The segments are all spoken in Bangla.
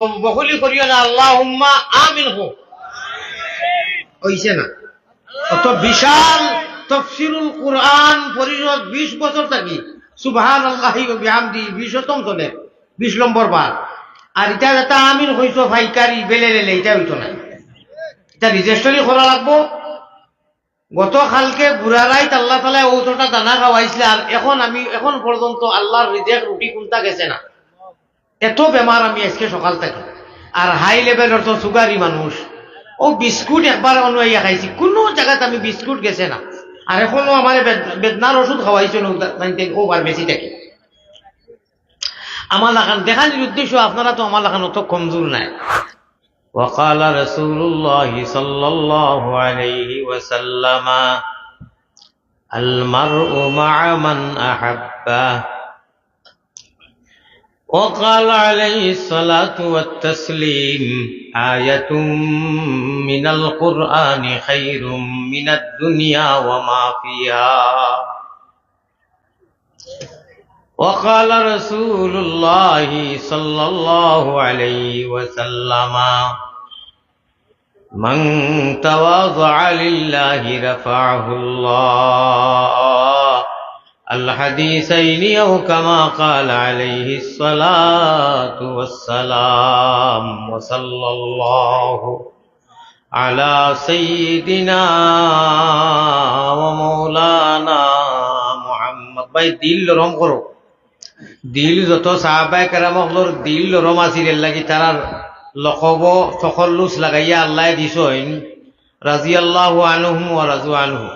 বকুলি করিও না, আল্লাহুম্মা আমিন হো হইছে না। অত বিশাল তাফসীরুল কুরআন পরিষদ 20 বছর থাকি সুবহানাল্লাহি ওয়া বিহামদি 20তম চলে 20 নম্বর বার। আর এটা যেটা আমিন হইছো ফাইকারি বেলে লেলে এটা হইতো না, এটা রেজিস্ট্রি করা লাগবো। গতকালকে বুড়ারাই আল্লাহ তাআলা ওটা দানা খাওয়াইছিল, আর এখন পর্যন্ত আল্লাহর রিজিক রুটি কোনটা গেছে না। এত বেমার আমি আজকে সকাল থেকে, আর হাই লেভেলের তো সুগারি মানুষ। ও বিস্কুট একবার অনুয়াইয়া খাইছি, কোনো জায়গাতে আমি বিস্কুট গেছে না। আর এখনো আমার বেদনার ওষুধ খাওয়াইছিল ওবার বেশি থেকে। আমার লাগান দেখানোর উদ্দেশ্য, আপনারা তো আমার লাগান অত কমজোর নাই। وقال رسول الله صلى الله عليه وسلم المرء مع من أحبه. وقال عليه الصلاة والتسليم آية من القرآن خير من الدنيا وما فيها. وقال رسول الله صلى الله عليه وسلم من تواضع لله رفعه الله. الحديثين أو كما قال عليه الصلاة والسلام. وصلى الله على سيدنا ومولانا محمد. ভাই দিল নরম করো, দিল যত সাহাবায়ে কেরামর দিল নরম আছিল লাগি তারার লকব তখল্লুস লাগাইয়া আল্লাহ দিছেন রাদিয়াল্লাহু আনহুম ওয়া রাযু আনহু।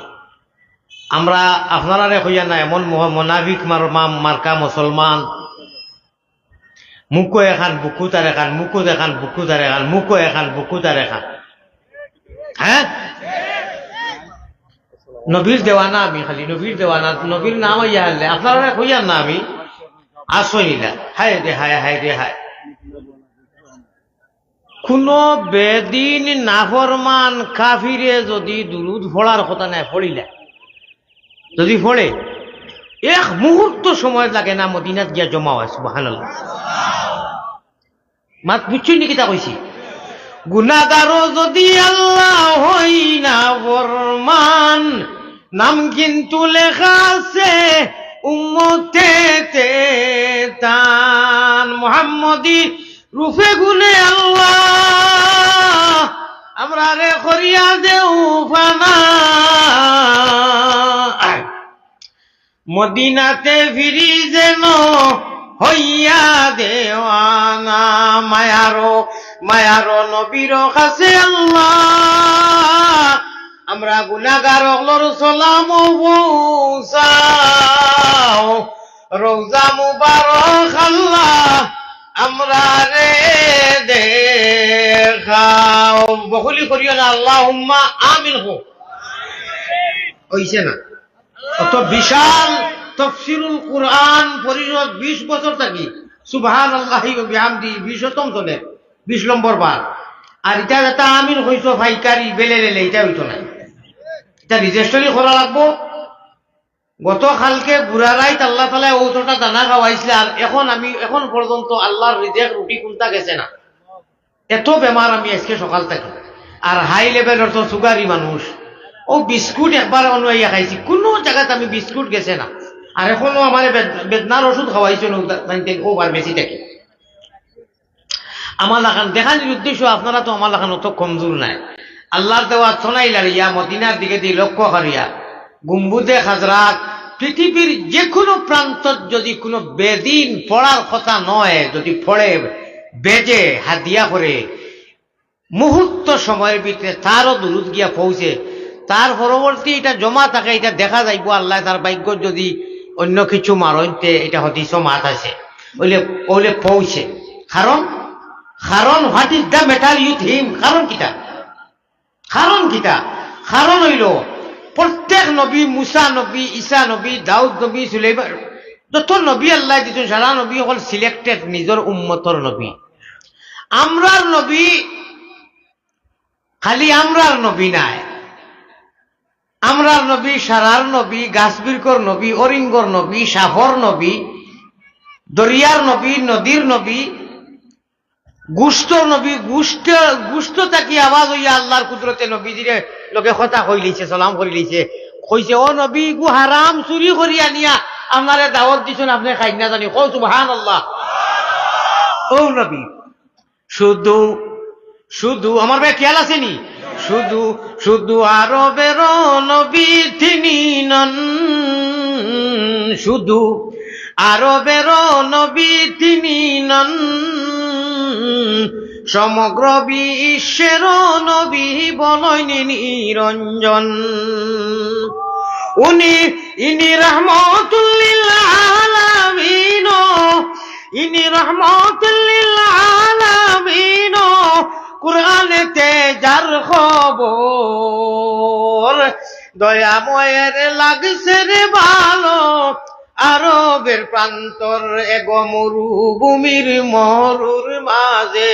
আমরা আপনারা কইয়া না এমন মুনাফিক মার্কা মুসলমান, মুখো এখান বুকু তার এখান, মুখো দেখান বুকু তার এখান, মুখো এখান বুকু তার এখান। হ্যাঁ, নবীর দেওয়ানা আমি, খালি নবীর দেওয়ানা, নবীর নাম ইয়া হলে আপনারা কইয়া না আমি আসইলা। হায় রে হায়, হায় রে হায়। কোন বেদিন নাফরমান কাফিরে যদি দুরুদ পড়ার কথা নাই পড়িলা, যদি পড়ে এক মুহূর্ত সময় লাগে না মদিনাত গিয়া জমা হয়। সুবহানাল্লাহ। মাত বুঝছই নাকি তা কইছি? গুনাহগারও যদি আল্লাহ হই না ফরমান, নাম কিন্তু লেখা আছে উম্মতেতে তান। মুহাম্মদি রূপে গুনে আল্লাহ আমরা রে করিয়া দেউ ফানা। মদিনাতে ফিরি যেন হইয়া দেওয়ানা, মায়ারো নবীর কাছে আল্লাহ আমরা গুনাহগার হলর সালাম পৌঁছাও। রওজা মুবারক আল্লাহ আমরা রে দেখাও। বকুলি করিও না, আল্লাহুম্মা আমিন হো হইছে না। অত বিশাল তাফসীরুল কুরআন পরিষদ 20 বছর থাকি সুবহানাল্লাহি ওয়া বিহামদি 20তম চলে 20 নম্বর বার। আর এটা যেটা আমিন হইছো ফাইকারি বেলে লেলে এটা হইতো না, এটা রেজিস্ট্রি করা লাগবো। গতকালকে বুড়ারাই আল্লাহ তাআলা ওটা দানা খাওয়াইছিল, আর এখন পর্যন্ত আল্লাহর রিজিক রুটি কোনটা গেছে না। এত বেমার আমি আজকে সকাল থেকে, আর হাই লেভেলের তো সুগারি মানুষ। ও বিস্কুট একবার অনুয়াইয়া খাইছি, কোনো জায়গাতে আমি বিস্কুট গেছে না। আর এখনো আমার বেদনার ওষুধ খাওয়াইছিল ওবার বেশি থেকে। আমার লাগান দেখানোর উদ্দেশ্য, আপনারা তো আমার লাগান অত কমজোর নাই। আল্লাহর দেওয়া সোনাই লাড়িয়া মদিনার দিকে দিয়ে লক্ষ্য করিয়া গুম্বুদে খাজরাত পৃথিবীর যে কোনো প্রান্ত যদি কোনো বেদিন পড়ার কথা নয়, যদি পড়ে বেজে হাদিয়া করে মুহূর্ত সময়ের ভিতরে তারও দুরুদ গিয়া পৌঁছে, তার পরবর্তী এটা জমা থাকে, এটা দেখা যাইব আল্লাহ তার ভাগ্য যদি অন্য কিছু মারতে এটা হদিস মাত আছে ওইলে পৌঁছে। কারণ what is the matter you theme? কারণ কিটা? কারণ হইল প্রত্যেক নবী, মুসা নবী, ঈসা নবী, দাউদ নবী, সুলাইমান, যত নবী আল্লাহ দিতেন সারা নবী হল সিলেক্টেড নিজের উম্মতর নবী। আমরার নবী খালি আমরার নবী নাই, আমরার নবী সারার নবী, গাছবিরকর নবী, অরিঙ্গর নবী, সাফর নবী, দরিয়ার নবী, নদীর নবী, গুষ্ট নবী গুষ্ট থাকি আওয়াজ হইয়া আল্লাহর কুদরতে নবীজিরে লোকে কথা কই লইছে, সালাম করি লইছে, কইছে ও নবী গু হারাম চুরি করিয়া নিয়া আপনারে দাওয়াত দিছেন, আপনি খাই না জানি, কও সুবহানাল্লাহ। ও নবী শুধু শুধু আমার ভাই খেয়াল আসেনি, শুধু শুধু আরবের নবী তিনি নন, শুধু আরবের নবী তিনি নন, সমগ্র বিশ্বের নবী বলেন নিরঞ্জন। ইনি রহমতুল লিল আলামিন, ইনি রহমতুল লিল আলামিন, কুরআনেতে যার খবর, দয়াময়ের লাগছে রে ভালো, আরবের প্রান্তর এগো মরুভূমির মরুর মাঝে,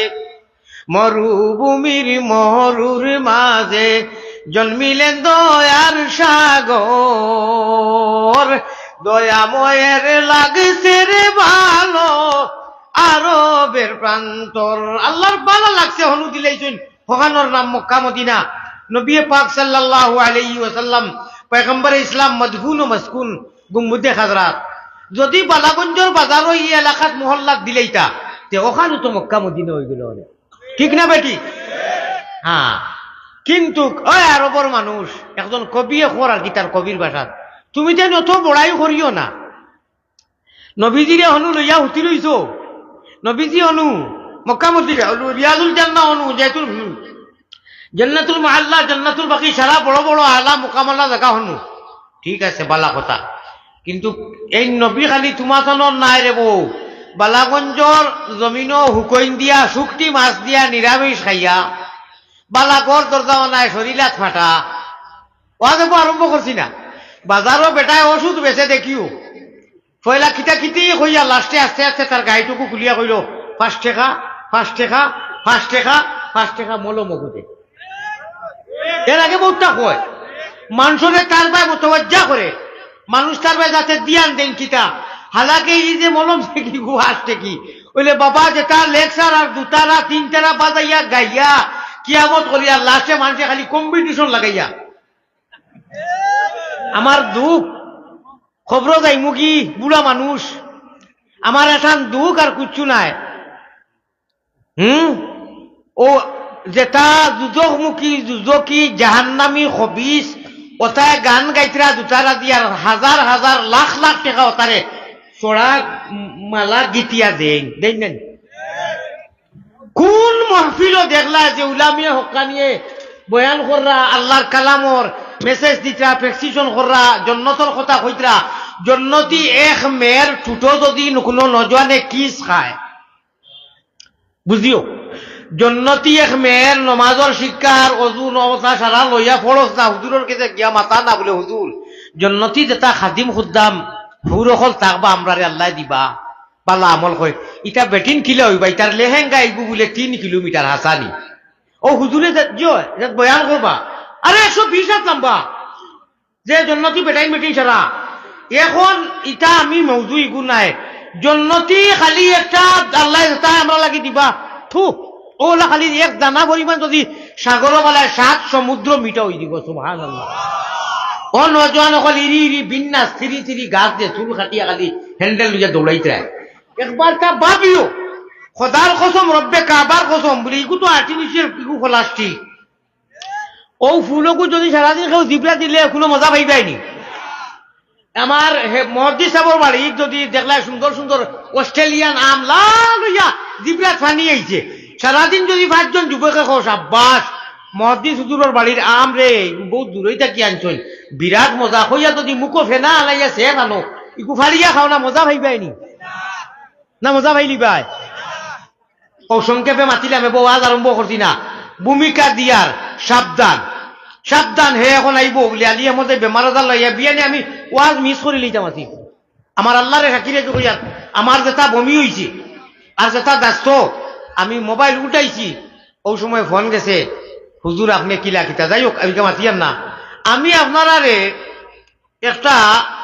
মরুভূমির মরুর মাঝে জন্মিলেন দয়ার সাগর, দয়াময়ের লাগছে রে ভালো, আরবের প্রান্তর। আল্লাহর ভালো লাগছে হনু দিলেছেন হকানোর নাম মক্কা মদিনা। নবী পাক সাল্লাল্লাহু আলাইহি ওয়াসাল্লাম পয়গম্বর ইসলাম মদফুন ও মাসকুন গুম্বুদে খাজরাত। যদি বালাগঞ্জর বাজার এই এলাকাত মহল্লাত দিলেইতা তে ওখানে তো মক্কা মদিনা হয়ে গেল, ঠিক না বেটি? হ্যাঁ, কিন্তু ওই আরবর মানুষ একজন কবিয়ে খোর আর কি তার কবির ভাষাত, তুমি যেন অত বড়াই করিও না। নবীজিরে হনু লইয়া হুতি লইছ, নবীজি হনু মক্কা মদিনা রিয়াজুল জান্নাহ হনু, যেহেতু জান্নাতুল মুআল্লা জান্নাতুল বাকি সারা বড় বড় আলা মোকামালা জায়গা হনু, ঠিক আছে বালা কথা। কিন্তু এই নবী খালি তোমার নাই রে বউ, বালাগঞ্জর জমিন হুকইন দিয়া শুকটি মাছ দিয়া নিরামিষ খাইয়া বালাগর দরজা নাই শরীরাত ফাটা ওয়াজ আরম্ভ করছি না। বাজারও বেটায় ওষুধ বেছে দেখিও পয়লা খিটা খিটি হইয়া লাস্টে আস্তে আস্তে তার গাড়িটুকু খুলিয়া কইল 5 টাকা 5 টাকা 5 টাকা 5 টাকা মলো মগুতে। এর আগে বহুটা কয় মানুষরে তার বাই মোতবাজ্জা করে, মানুষ তার বাই যাতে দিয়ান দেন কিতা, হালাকে এই যে মলম কি গু আসতে কি ওইলে বাবা যেটা লেকচার আর দুতারা তিনটারা বাজাইয়া গাইয়া কিয়ামত করিয়া লাস্টে মানুষে খালি কম্পিটিশন লাগাইয়া। আমার দুঃখ খবর যাইমু কি বুড়া মানুষ, আমার এখান দুঃখ আর কুচ্ছু নাই। ও যেটা যুজকমুখী যুজকি জাহান্নামী খবিস ওটায় গান গাইতরা দুতারা দিয়ার হাজার হাজার লাখ লাখ টাকা ওটারে চড়া মালা গীতিয়া দেন দেন নেন। কোন মহফিলও দেখলা যে উলামিয়া হকানিয়ে বয়ান কররা আল্লাহর কালামর মেসেজ দিতরা প্রেসক্রিপশন কররা জন্নতর কথা কইতরা, জন্নতি এক মেয়ের ঠুটো যদি কোনো নজওয়ানে কিস খায় বুঝিও, জন্নতি এক মেয়ের নমাজর শিক্ষার অজু নবতা সারা লইয়া ফরজ না হুজুরের কাছে গিয়া মাতা না বলে হুজুর জন্নতি যেটা খাদিম খুদ্দাম হুরকল থাকবা আমরা আল্লাহ দিবা পালা আমল কয় ইটা বেটিন কিলো হইবা, ইটার লেহেঙ্গা আইবু বলে 3 কিলোমিটার হাসানি। ও হুজুরে বয়ান করবা আরে 120 হাত লম্বা যে জন্নতি বেটাইন বেটিন সারা। এখন ইটা আমি মৌজু ইগু নাই, জন্নতি খালি একটা আল্লাহ আমরা লাগি দিবা থু ওলা খালি এক দানা পরিমাণ যদি সাগর বেলায় 7 সমুদ্র মিটা হয়ে দিব। সুবহানাল্লাহ। ও নজওয়ান অকল ইরি ইরি বিন্যাস থিরি থিরি গাছ দিয়ে চুল কাটিয়া খালি হ্যান্ডেল লইয়া দৌড়াইতে রায়। একবার তা ভাবিও খোদার কসম রব্বে কাবার কসম বলি ইগু তো আর্টিফিশিয়াল ইগু প্লাস্টিক। ও ফুলকু যদি সারাদিন কেউ জিবরা দিলে কোনো মজা পাইবাইনি। আমার মহদ্দি সাহেবের বাড়ি যদি দেখলা সুন্দর সুন্দর অস্ট্রেলিয়ান আম লাল হইয়া জিবরা ফানি আইছে, সারাদিন যদি 5 জন যুবকে খোস আব্বাস মহদ্দি হুজুরের বাড়ির আম রে বহুত দূরই থাকি আনছেন বিরাট মজা হইয়া যদি মুখো ফেনা আলাইয়া সে আনো ইকু ফাড়িয়া খাও না মজা ভাইবাইনি না মজা ভাইলি ভাই। ও সংক্ষেপে মাতিলাম এবার ওয়াজ আরম্ভ করছি না। ভূমিকা দিয়ার সাবধান সাবধান হে এখন আইব বলে আলিয়া মধ্যে বেমার আজার লাইয়া বিয়ানি আমি ওয়াজ মিস করে লইতাম আছি। আমার আল্লাহরে সাকিরে কইয়ার আমার যেটা বমি হইছে আর যেটা ব্যস্ত আমি মোবাইল উঠাইছি ও সময় ফোন গেছে হুজুর আপনি কিলা কিতা যাই হোক আমি মাতিয়ার না, আমি আপনারে একটা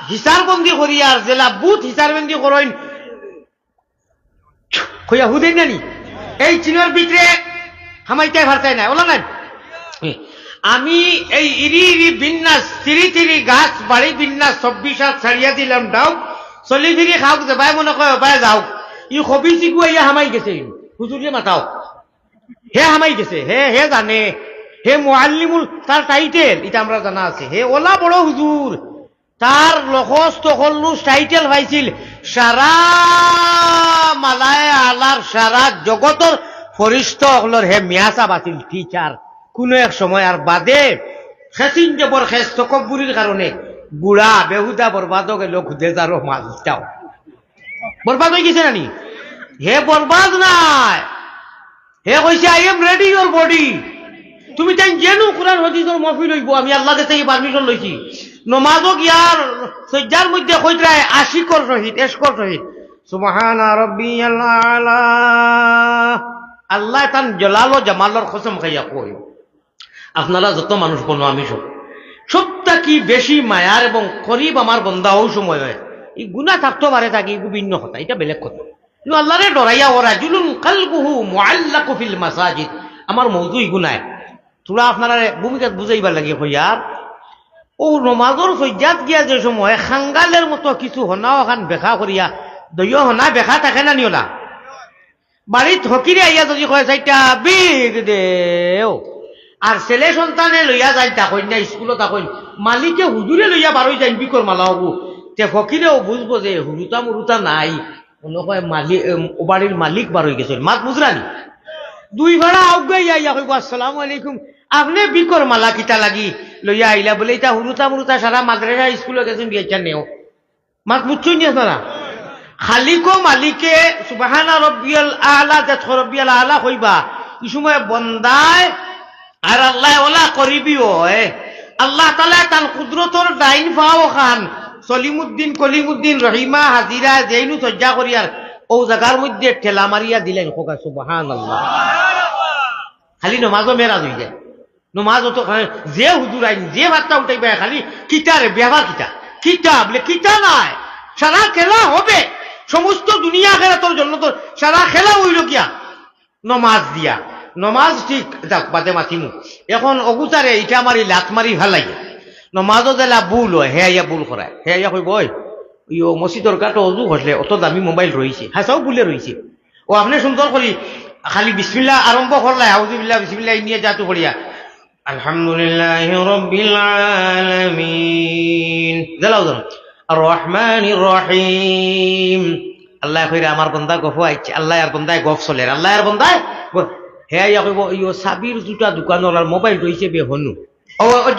হিসারবন্দি করি আর জেলা বুথ হিসারবন্দি করেন কইয়া হুদেন নানি এই চিনের ভিতরে হামাইতে ভারতাই নাই ওলা নাই আমি এই ইরি ইরি বিন্যাস তিরি তিরি গাছ বাড়ি বিন্যাস 26 হাত ছাড়িয়া দিলাম ডাও চলি ফিরি খাওক যে ভাই মনে কয় ভাই যাও ই হবি চিগুয়া হামাই গেছে হুজুরিয়ে মাতাও হে হামাই গেছে হে হে জানে হে মুআল্লিমুল তার টাইটেল এটা আমরা জানা আছে হে ওলা বড় হুজুর তার লখস তখল্লুস টাইটেল পাইছিল সারা মালায় আলার সারা জগতর ফরিষ্ঠ হলর হে মিয়াসা বাতিল টিচার কোন এক সময় আর বাদে খেসিন জবর খেস তকব্বুরির কারণে বুড়া বেহুদা বরবাদ গেল খুদে যারো মাছটাও বরবাদ হয়ে গেছে নানি হে বরবাদ নাই হে কইছে I am ready your body তুমি তাই জেনু কোরআন হাদিসের মাহফিল হইব আমি আল্লাহ কাছে পারমিশন লইছি নমাজক ইয়ার সজ্জার মধ্যে কইরায় 80 কর শহীদ 100 কর শহীদ সুবহানা রাব্বিয়াল আলা আল্লাহ তান জালাল ও জামালের কসম খাইয়া কই আপনারা যত মানুষ বনো আমি সবটা কি বেশি মায়ার এবং করিব আমার বন্দা ওই সময় হয় এই গুনাহ থাকতে পারে থাকি বিভিন্ন কথা এটা বেলেগ কথা কিন্তু আল্লাহরে ডরাইয়া ওরা জুলুন কলবুহু মুআল্লাকু ফিল মাসাজিদ আমার মওজুই গুনাহ তোরা আপনারা ভূমিকা বুঝাইবার লাগে কইয়ার ও নমাজর সজ্জাত গিয়া যে সময় খাঙ্গালের মতো কিছু হনাও খান বেখা করিয়া দইও হনা বেখা থাকে না নিওলা বাড়িত হকিরে আইয়া যদি কয় চাইটা বিগ দেও আর ছেলে সন্তানে লইয়া যায় তাকই না স্কুলত তাকই মালিকে হুজুরে লইয়া বারোই যাই বিকর মালা হবু তে ফকিরেও বুঝবো যে হুরুতা মুরুতা নাই মনে কয় মালিক বাড়ির মালিক বারোই গেছিল মাত বুঝরানি দুই ভাড়া আউগাই আইয়া কইব আসসালামু আলাইকুম আপনি বিকর মালা কিতা লাগি লইয়া আইলা বলে এটা হুরুতা মুরুতা সারা মাদ্রাসা স্কুলে গেছেন বিয়েটা নেও মাত বুঝছই নি আপনারা খালিকো মালিকে সুবহানা রব্বিয়াল আলা যত রব্বিয়াল আলা কইবা এই সময় বন্দায় আর আল্লাহ ওলা করিবিও আল্লাহ তাআলা তার কুদরতর ডাইন পাও খান কলিমুদ্দিন রহিমা হাজিরা যেইনু সজ্জা করিয়ার ও জায়গার মধ্যে ঠেলা মারিয়া দিলেন কোকা সুবহানাল্লাহ খালি নমাজও মেরাজ হয়ে যায় নমাজ তো যে হুজুর আইন যে ভাতটা উঠাইবে খালি কিতারে ব্যবহার কিতা বলে কিতা নাই সারা খেলা হবে সমস্ত দুনিয়া খেলাতর জন্য তো সারা খেলা হইল কিয়া নমাজ দিয়া নমাজ ঠিক যাক বাদে মাতিমু এখন অগুচারে ইটা মারি লাত মারি ভাল লাগে নমাজও জেলা ভুল হয় হেয়া ভুল করায় হেয়া কইব ওই ইয়ো মসজিদর কাটো অজু ঘটলে অত দামি মোবাইল রয়েছে হাসাও ভুলে রয়েছে ও আপনি সুন্দর করি খালি বিসমিল্লাহ আরম্ভ করলে আউযুবিল্লাহ বিসমিল্লাহ নিয়ে যাতু করিয়া আলহামদুলিল্লাহি রাব্বিল আলামিন জালাও জানো আর রহমানির রহিম আল্লাহ কইরা আমার বান্দা গফ আইছে আল্লাহ আর বান্দায় গফ চলে আল্লাহ আর বান্দায় হে ইয়া কইব ইয়ো সাবির জুতা দোকানের আর মোবাইল রইছে বে হনু ও ওই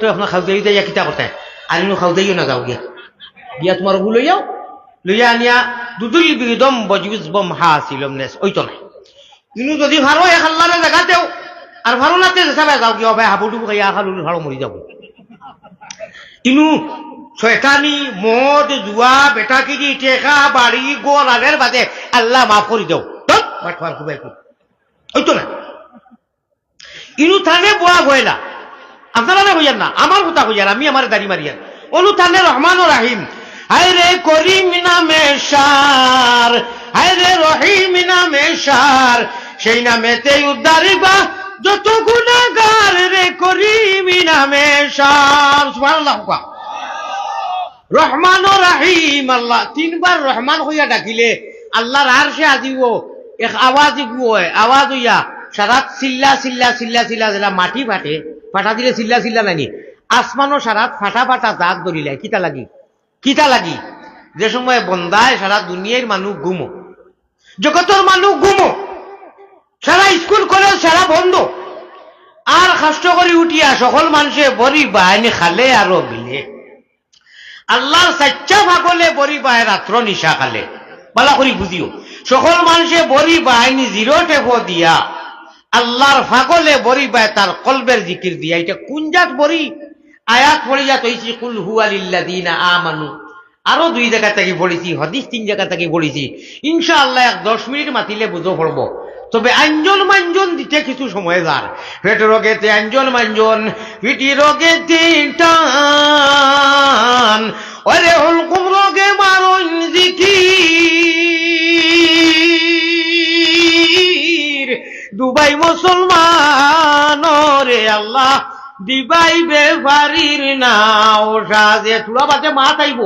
তো আপনার খাউদাই যাইয়া কিতা কথা আনিনো খাউদাইও না যাও গিয়া তোমার ভুল লইয়া আনিয়া দুদুল বিদম বজুজ বম হাসিলম নেস ওই তো নাই কিন্তু যদি ভালো এক আল্লাহরে দেখাতেও আর ভালো লাগতে সবাই যাও কি হবে হাবুডুবু খাইয়া খালু ভালো মরি যাব কিন্তু শয়তানি মদ জুয়া বেটাকিরি টেকা বাড়ি গোল আগের বাদে আল্লাহ মাফ করে দাও ওই তো না ইনু থানে বোয়া হইলা আপনারা হইয়ার না আমার কথা হইয়ার আমি আমার দাড়ি মারিয়ার অনু থানে রহমান ও রাহিম হায় রে করিম নামে সার হায় রে রহিম নামে সার সেই নামেতে উদ্ধারিবা যত গুনাহগার রে করিম নামে সার সুবহানাল্লাহ রহমান ও রাহিম আল্লাহ তিনবার রহমান হইয়া ডাকিলে আল্লাহর আরশে আজিব এক আওয়াজ আওয়াজ হইয়া সারাত চিল্লা চিল্লা চিল্লা চিল্লা যেটা মাটি ফাটে ফাটা দিলে চিল্লা চিল্লা নানি আসমানও সারাত ফাটা ফাটা দাগ ধরিলে কিতা লাগি যে সময় বন্দায় সারা দুনিয়ার মানুষ ঘুমো জগতের মানুষ ঘুমো সারা স্কুল কলেজ সারা বন্ধ আর কষ্ট করে উঠিয়া সকল মানুষে বড়ি বাহিনী খালে আরো বিলে আল্লাহর সাচ্চা ভাগলে বড়ি বাহে রাত্র নিশা খালে বালা করি বুঝিও সকল মানুষে বড়ি বাহিনী জিরো টেপো দিয়া আল্লাহর ফাগলে বড়ি বায় তার কলবের জিকির দিয়া এটা কোন জাত বড়ি আয়াত পড়িয়া তৈছি কুল হুয়া লিল্লাযিনা আমানু আরো 2 জায়গা থেকে পড়েছি হাদিস 3 জায়গা থেকে পড়েছি ইনশাআল্লাহ 10 মিনিট মাতিলে বুঝো পড়বো তবে আঞ্জন মাঞ্জন দিতে কিছু সময় যার পেট রোগেতে আঞ্জন মাঞ্জন পিটি রোগেতে টান ওরে হুলকুম রোগে মারুন জিকির দুবাই মুসলমান রে আল্লাহ দিবাই বেফারির না ও সাজে তুলা বাজে মা চাইব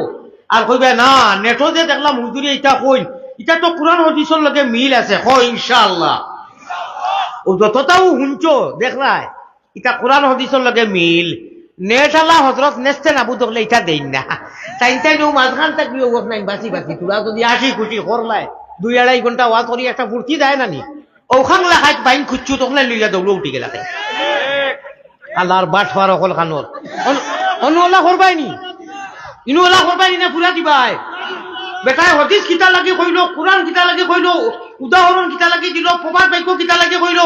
আর কইবে না নেটো যে দেখলাম হুজুরি এটা কই এটা তো কোরআন হাদিসের লগে মিল আছে হয় ইনশাআল্লাহ ও যতটাও শুনছো দেখলাই এটা কোরআন হাদিসের লগে মিল নেট আল্লাহ হজরত নেস্তে না বুঝলে এটা দেন না তাই নো মাঝখান থাকবি ও নাই বাঁচি বাঁচি তোরা যদি আসি খুশি করলাই 2-2.5 ঘন্টা ওয়াজ করি একটা ফুর্তি দেয় না নি ওখান লেখায় বাইন খুঁজছু তখন লইয়া দৌড় উঠি গেলা আল্লাহর বাট হওয়ার অকল খানোর অনুলা করবাইনি ইনুলা করবাইনি না পুরা দিবাই বেটায় হদিস কিতা লাগে কইল কোরআন কিতা লাগে কইল উদাহরণ কিতা লাগে দিল প্রবাদ বাক্য কিতা লাগে কইল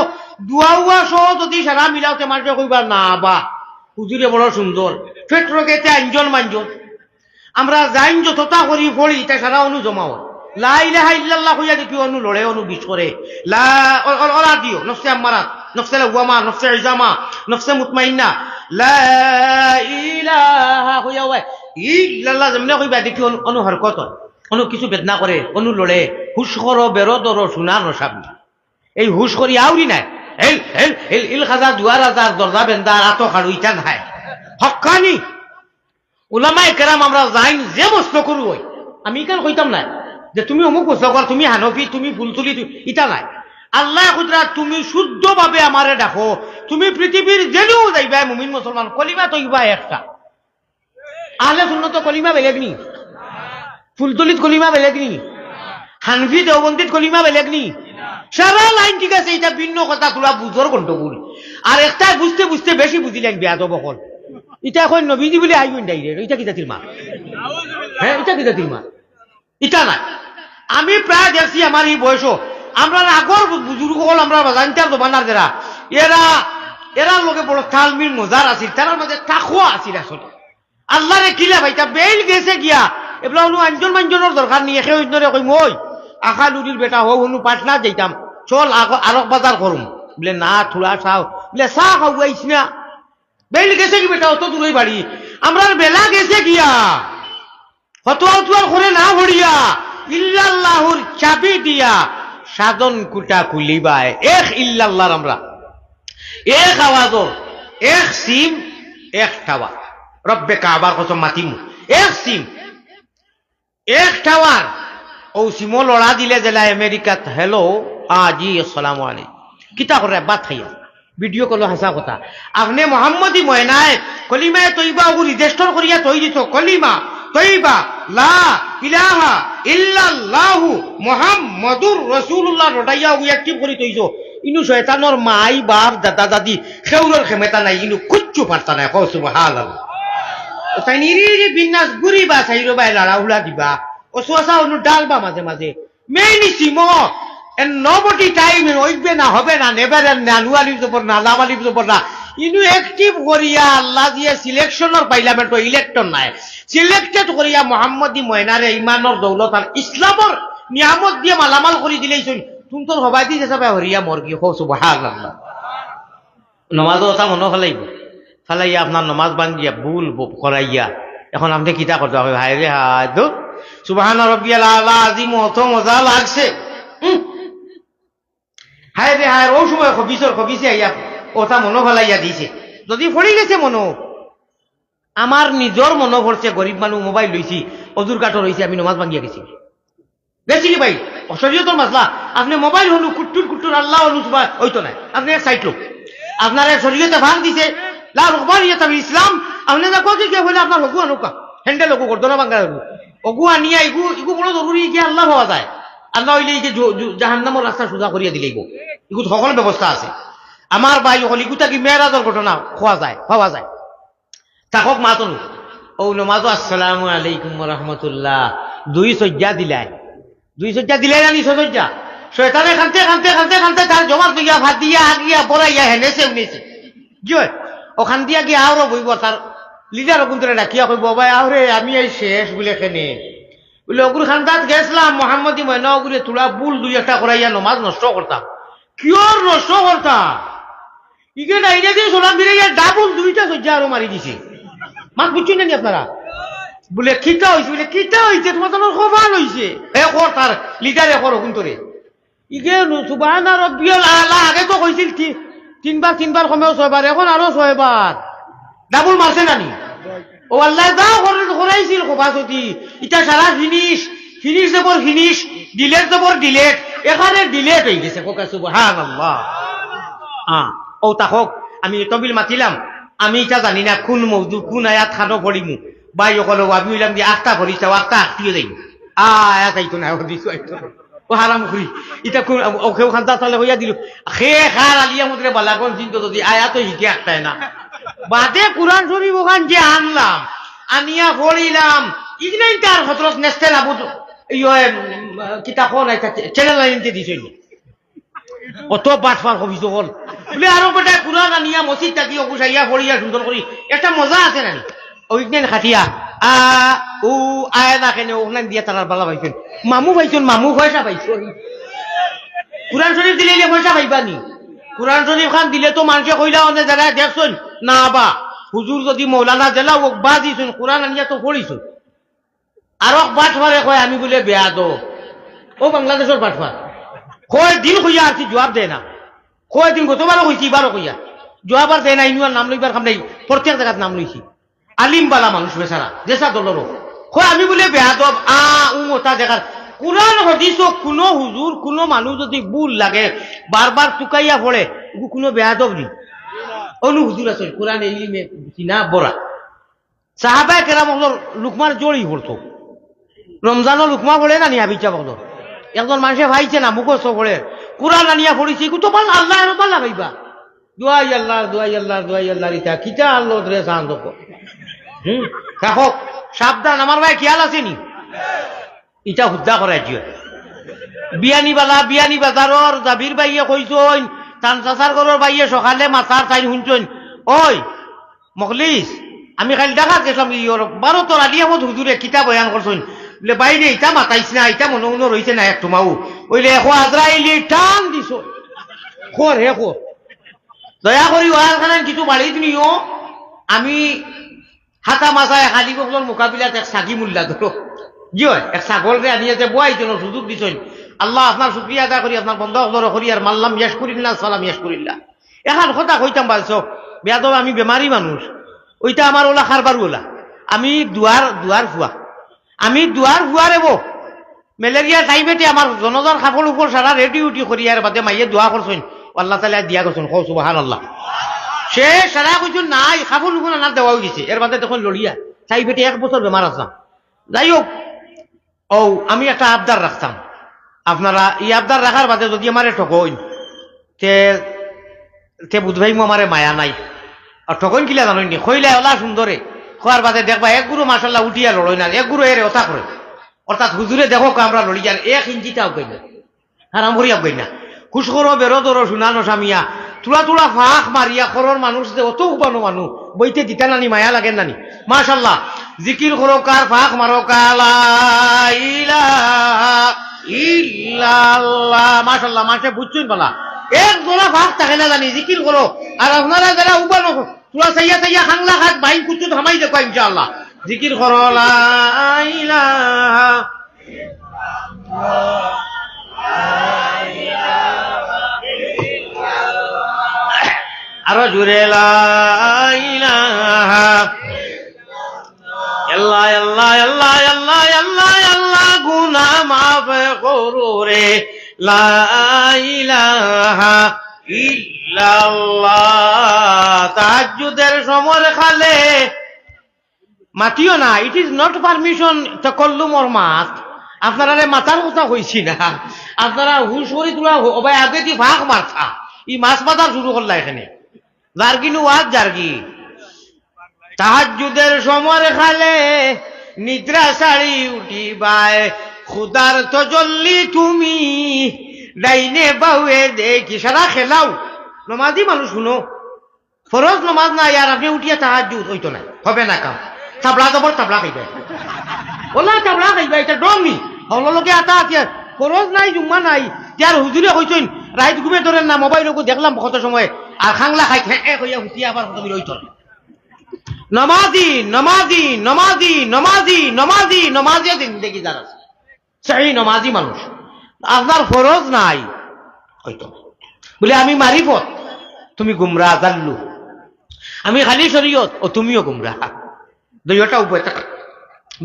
দুয়া সহ যদি সারা মিলাওতে মারতে কইবা না বা হুজুরে বড় সুন্দর ফেটরকেতে আঞ্জন মাঞ্জন আমরা যাইন যতটা করি পড়ি এটা সারা অনু জমাও লা ইলাহা ইল্লাল্লাহ কইয়া দেখি অনু লড়ে অনু বিশ করে লা ওলা দিও নফসে আমারাত নফসে লাওয়ামা নফসে ইজামা নফসে মুতমাইন্না লা ইলাহা কইয়া ওয়াই ইল্লাল্লাহ যেমনে কইবা দেখি অনু হরকত হয় অনু কিছু বেদনা করে অনু লড়ে হুশ করো বেরো দরো শুনা নসাবি এই হুশ করি আউরি নাই ইল খাজা 2000 দরজা বেন্দার আতো খাড়ু ইটা নাই হক্কানি উলামায়ে কেরাম আমরা যাইন যে মস্ত করু হই আমি কেন কইতাম না যে তুমি অমুক বস্তকর তুমি হানফি তুমি ফুলতুলি ইটা নাই আল্লাহ কুদরা তুমি শুদ্ধভাবে আমারে দেখো তুমি পৃথিবীর জেনেও যাইবা মুমিন মুসলমান কলিমা তৈবা একটা আহলে সুন্নাত কলিমা বেলেগ নি ফুলতুলিত কলিমা বেলেগ নি হানফি দেওবন্দিত কলিমা বেলেগ নি সারা লাইন ঠিক আছে এটা ভিন্ন কথা তোরা বুঝর গন্ডগোল আর একটা বুঝতে বুঝতে বেশি বুঝিলেন বেয়াদ বকল এটা এখন নবীজি বলে আইবেন ডাইরেক্ট এটা কি জাতির মা হ্যাঁ এটা কি জাতির মা এটা নাই আমি প্রায় দেখছি আমার এই বয়স আমরা আগর বুজুর্গ হল আমরা জানতাম জমানার যারা এরা এরা লোকে বড় তালমির মজার আছিল তার মাঝে তাকুয়া আছিল আসলে আল্লাহরে কিলা ভাইটা বেল গেছে গিয়া এগুলা হলো আঞ্জন মাঞ্জনের দরকার নিয়ে একে অন্যরে কই মই আখা লুডির বেটা হো হনু পাটনা যাইতাম চল আরক বাজার করুম বলে না থোড়া চাও বলে চাহ খাওয়াইছ না বেল গেছে কি বেটা অত দূরই বাড়ি আমরা বেলা গেছে গিয়া ফতোয়া করে না ভরিয়া ইল্লাল্লাহুর চাবি দিয়া সাধন কুটা খুলিবায় এক ইল্লাল্লাহর আমরা এক আওয়াজর এক সিম এক টাওয়ার রব্বে কাবার কসম মাতিমু এক সিম এক টাওয়ার ও সিমো লড়া দিলে জেলা আমেরিকাত হেলো জি আসসালামু আলাইকুম কিতা করে বাত খাইয়া ভিডিও কল হাসা কথা আপনি মোহাম্মদী ময়নায় কলিমায় তৈবা ও রেজিস্টার করিয়া তৈ দিত কলিমা তৈবা লা ইলাহা ইল্লাল্লাহু মুহাম্মাদুর রাসূলুল্লাহ রটাইয়া ও অ্যাক্টিভ করি তৈছো ইনু শয়তানর মাই বাপ দাদা দাদি খেউরের ক্ষমতা নাই ইনু কুচ্চু পারতা নাই কও সুবহানাল্লাহ তাই নিরি বিনাশ গুরি বা চাইরো বাই লাড়া উলা দিবা ও সোসা অনু ডালবা মাঝে মাঝে মেইনি সিমো and nobody time ওইবে না হবে না নেভার না নুয়ালির উপর না লামালির উপর না ইনু অ্যাক্টিভ করিয়া আল্লাহ দিয়ে সিলেকশনের পার্লামেন্ট ইলেকশন নাই সিলেক্টেড করিয়া মুহাম্মদী ময়নারে ইমানের দৌলত আর ইসলামর নিয়ামত দিয়ে মালামাল করে দিলেইছুন তুমি তোর হবাই দিয়ে হিসাবে হরিয়া মর্গি হো সুবহানাল্লাহ নমাজ ওটা মনে ফেলাইয়া আপনার নমাজ বান্ধিয়া ভুল করাইয়া এখন আপনি কিতা করতে হবে ভাই রে হায় দূর সুবহান রাব্বিয়াল আলা আজিম অত মজা লাগছে হায় রে হায় ও সময় খবিসে আইয়া ওটা মনো ফেলাইয়া দিছে যদি ফড়ি গেছে মনো আমার নিজর মনো পড়ছে গরিব মানুষ মোবাইল লইছি অজুর কাঠর হয়েছে আমি নমাজ ভাঙ্গিয়া গেছি কি ভাই অশরীয়তর মাসলা আপনি মোবাইল হলু কুট্টুর আল্লাহ হলু সুবাহ ওইতো নাই আপনি এক সাইড লোক আপনার এক শরীয়তে ভাঙ দিছে লা রুকবানিয়াত বিল ইসলাম আপনি যা কইতে কি বলে আপনার হগু আনুকা হ্যান্ডেল হগু করদনা বাঙ্গা হগু অগু আনিয়া ইগু বড় জরুরি কি আল্লাহ পাওয়া যায় আল্লাহ হইলে এই যে জাহান্নামের রাস্তা সোজা করিয়া দিলে ইগু সকল ব্যবস্থা আছে আমার ভাই হল ইগুতা কি মেরাজের ঘটনা পাওয়া যায় তাকক মাতন ও নমাজ আসসালামু আলাইকুম ওয়া রাহমাতুল্লাহ দুই সজ্জা দিলাই জানি সজ্জা শয়তানে খানতে তার জমাত দিয়া ভাত দিয়া আগিয়া বড়াইয়া হেনেছে উনেছে কি হয় ওখান দিয়া গিয়ে আরো বইব তার লিডার কুন্তরে ডাকিয়া কইব ভাই আহরে আমি এই শেষ বলে খেনে বলে অগুর খান্দাত গেছিলাম মোহাম্মদী ময়না অগুরে তুলা বুল দুই একটা করাইয়া নমাজ নষ্ট করতাম কিয়র নষ্ট করতাম ইকে ডাইনে দিয়ে সোলাম দিলে ডাবল দুইটা সজ্জা আরো মারি দিছে মাত বুঝছেন নাকি আপনারা বলে কিতা হয়েছে তোমার তোমার খবর হয়েছে এ কর তার লিডার এ করো কুন্তরে ইগে সুবহানা রাব্বিয়াল আলা আগে তো কইছিল তিনবার কমেও 6বার, এখন আরো 6বার ডাবল মারছে নানি। ও আল্লাহ দা করাইছিল খোপাসতি, ইটা সারা ফিনিশ জবর ফিনিশ, ডিলেট জবর ডিলেট, এখানে ডিলেট হয়ে গেছে। কোকা সুবহানাল্লাহ। ও তাহক আমি তবিল মাতিলাম, আমি এটা জানি না কোন মৌজু কোন আয়াত খানো পড়িমু, বাই সকলে আমি হইলাম যে আটটা ভরিছে, আটটা আটটিও যাই আয়াত আইতো না, দিছো আইতো ও হারাম করি এটা কোন ওকেও খান্তা তাহলে হইয়া দিল খে খার আলিয়া মুদ্রে বালাগন চিন্তা যদি আয়াত শিখে একটাই না বাদে কোরআন শরীফ ওখান যে আনলাম, আনিয়া পড়িলাম, ইগনাই তার হতরত নেস্তেল আবুদ কিতাব চ্যানেল আইনতে দিছিল অত বাটফার হবি সকল বলে আরো বেটা কোরআন আনিয়া মসজিদ থাকি অবুসাইয়া পড়িয়া সুন্দর করি একটা মজা আছে নানি ওইখানে খাটিয়া ও আয় না কেন ওখানে দিয়া তার বালা পাইছেন মামু পয়সা পাইছেন। কোরআন শরীফ দিলে পয়সা পাইবানি, কোরআন শরীফ খান দিলে তো মানুষে কইলা অনেক যারা দেখছেন না বা হুজুর যদি মৌলানা জেলা ও বা দিছেন কোরআন আনিয়া তো পড়িছেন। আর বাটফারে কয় আমি বলে বেয়া দো, ও বাংলাদেশের বাটফার কয় দিন কইয়া আসি জবাব দেয় না, কয় দিন গতবারও কইছি এবারও কইয়া জবাব আর দেয় না, ইনুয়ার নাম লইবার খাম নাই, প্রত্যেক জায়গার নাম লইছি। আলিম বালা মানুষ বেচারা দেশা দলেরও কয় আমি বলে বেয়াদব ওটা দেখার কোরআন হদিস কোনো হুজুর কোনো মানুষ যদি ভুল লাগে বারবার চুকাইয়া পড়ে কোনো বেয়াদব নেই। অনু হুজুর আছে কোরআন ইলিমে চিনা বড়া সাহাবায়ে কেরাম লুকমার জড়ি পড়তো, রমজানও লুকমা পড়ে না নিয়া বিচা বলো একজন মানুষে ভাইছে না মুখস্থ করে কোরআন আনিয়া পড়েছি তো পাল আল্লাহ আর পাল্লা ভাইবা দোয়াই আল্লাহ রিতা কিতা আল্লাহ ধরে চান দেখো দেখো সাবধান আমার ভাই খেয়াল আসেনি ইটা হুদ্দা করাই দিও বিয়ানি বাজারর জাবির বাইয়ে কইছইন তান চাচার ঘরের বাইয়ে সকালে মাথার টাইম শুনছইন ওই মখলিস আমি খালি দেখাত গেছিলাম ইয়র 12 তোর আলিয়ামত হুজুরে কিতাব বয়ান করছইন বলে বাইরে ইটা মাতাইছ না ইটা মনে মনে রইছে না একটু মাউ ওইলে এখন আজরাইলি টান দিছ খোর হে খোর দয়া করি ওখানে কিছু বাড়ি দিনিও আমি হাতা মাথায় হালি বকলর মোকাবিলাত এক সাগি মূল্যা ধরো জি হয় এক ছাগলকে আনিয়ে যে বয়াই জন্য সুযোগ দিছেন আল্লাহ আপনার শুক্রিয়া আদা করি আপনার বন্ধ করি আর মাল্লাম ইয়াস করিল্লা সালাম ইয়াস করিল্লা এখন কথা কইতাম পারছ বেয়াদব আমি বেমারি মানুষ ওইটা আমার ওলা খারবার ওলা আমি দুয়ার ফুয়া আমি দুয়ার ফুয়ারে বো ম্যালেরিয়া টাইমেতে আমার জনজার খাফর উপর সারা রেডি উঠি করি আর বাদে মাইয়ে দোয়া করছেন আল্লাহ তাআলা দিয়া করছেন কও সুবহানাল্লাহ সে সারা কইছুন নাই খাফর উপর না দেওয়া হয়েছে এর বাদে তখন লড়িয়া টাইমেতে 1 বছর বেমার আসলাম। যাই হোক ও আমি একটা আবদার রাখতাম আপনারা এই আবদার রাখার বাদে যদি আমারে ঠকইন তে বুধভাই আমারে মায়া নাই আর ঠকইন কিলা জানেন নি কইলে ওলা সুন্দরে খোয়ার বাদে দেখবা এক গুরু মাশাআল্লাহ উঠিয়া লড়ই না এক গুরু এর ওটা করে অর্থাৎ হুজুরে দেখো আমরা লড়ি যান 1 ইঞ্চিটাও কই না হারাম করিয়া কই না খুশ করো বেরো দরো শুনানো সামিয়া তুলা ফাঁক মারিয়া খরর মানুষ যে অত উপানো মানুষ বইতে দিতা নানি মায়া লাগেন নানি মাশাআল্লাহ জিকির করো কার ফাঁক মারো কালা ইলাহা ইল্লাল্লাহ মাশাআল্লাহ মাসে বুঝছুন বলা এক জোড়া ফাঁক থাকে না জানি জিকির করো আর আপনারা যারা উপানো তুলা চাইয়া খাংলা হাত বাইন কুচু থামাই দেখো ইনশাআল্লাহ জিকির করো লা ইলাহা আরো জুড়ে লা ইলাহা আল্লাহ আল্লাহ আল্লাহ আল্লাহ আল্লাহ আল্লাহ গুনাহ মাফ করো রে লা ইলাহা ইল্লাল্লাহ তাহাজ্জুদের সময় খালে মাতিও না ইট ইজ নট পারমিশন তাকাল্লুম ওর মাত আপনারা মাথার কথা কইছি না আপনারা হুশ করি তোলা ওবাই আগে দি ভাগ মারতা ই মাছ বাজার শুরু করলা এখানে জার্গিনু ওয়াজ জার্গি তাহাজ্জুদের সময় খালে নিদ্রা সারি উঠিবায় খুদার তজল্লি তুমি ডাইনে বাউয়ে দেখি সারা খেলাও নমাজি মানুষ শুনো ফরজ নমাজ না আর আপনি উঠিয়া তাহাজ্জুদ হইতো না হবে না কাম তাবলা জবর তাবলা খাইবে ওলা তাবলা খাইবে এটা ডমি হললোকে আতা আছে ফরজ নাই জুম্মা নাই যার হুজুরে কইছেন রাইত ঘুমে ধরেন না মোবাইলকে দেখলাম কত সময় আর খাংলা খাই হইয়া হুতিয়া আবার কত হইতো নমাজি নমাজি নমাজি নমাজি নমাজি নমাজি জিন্দেগি যারা সেই নমাজি মানুষ আপনার ফরজ নাই হয়তো বলে আমি মারিফত তুমি গুমরা জাল্লু, আমি খালি শরীয়ত ও তুমিও গুমরা। দুইটা উপায় থাকা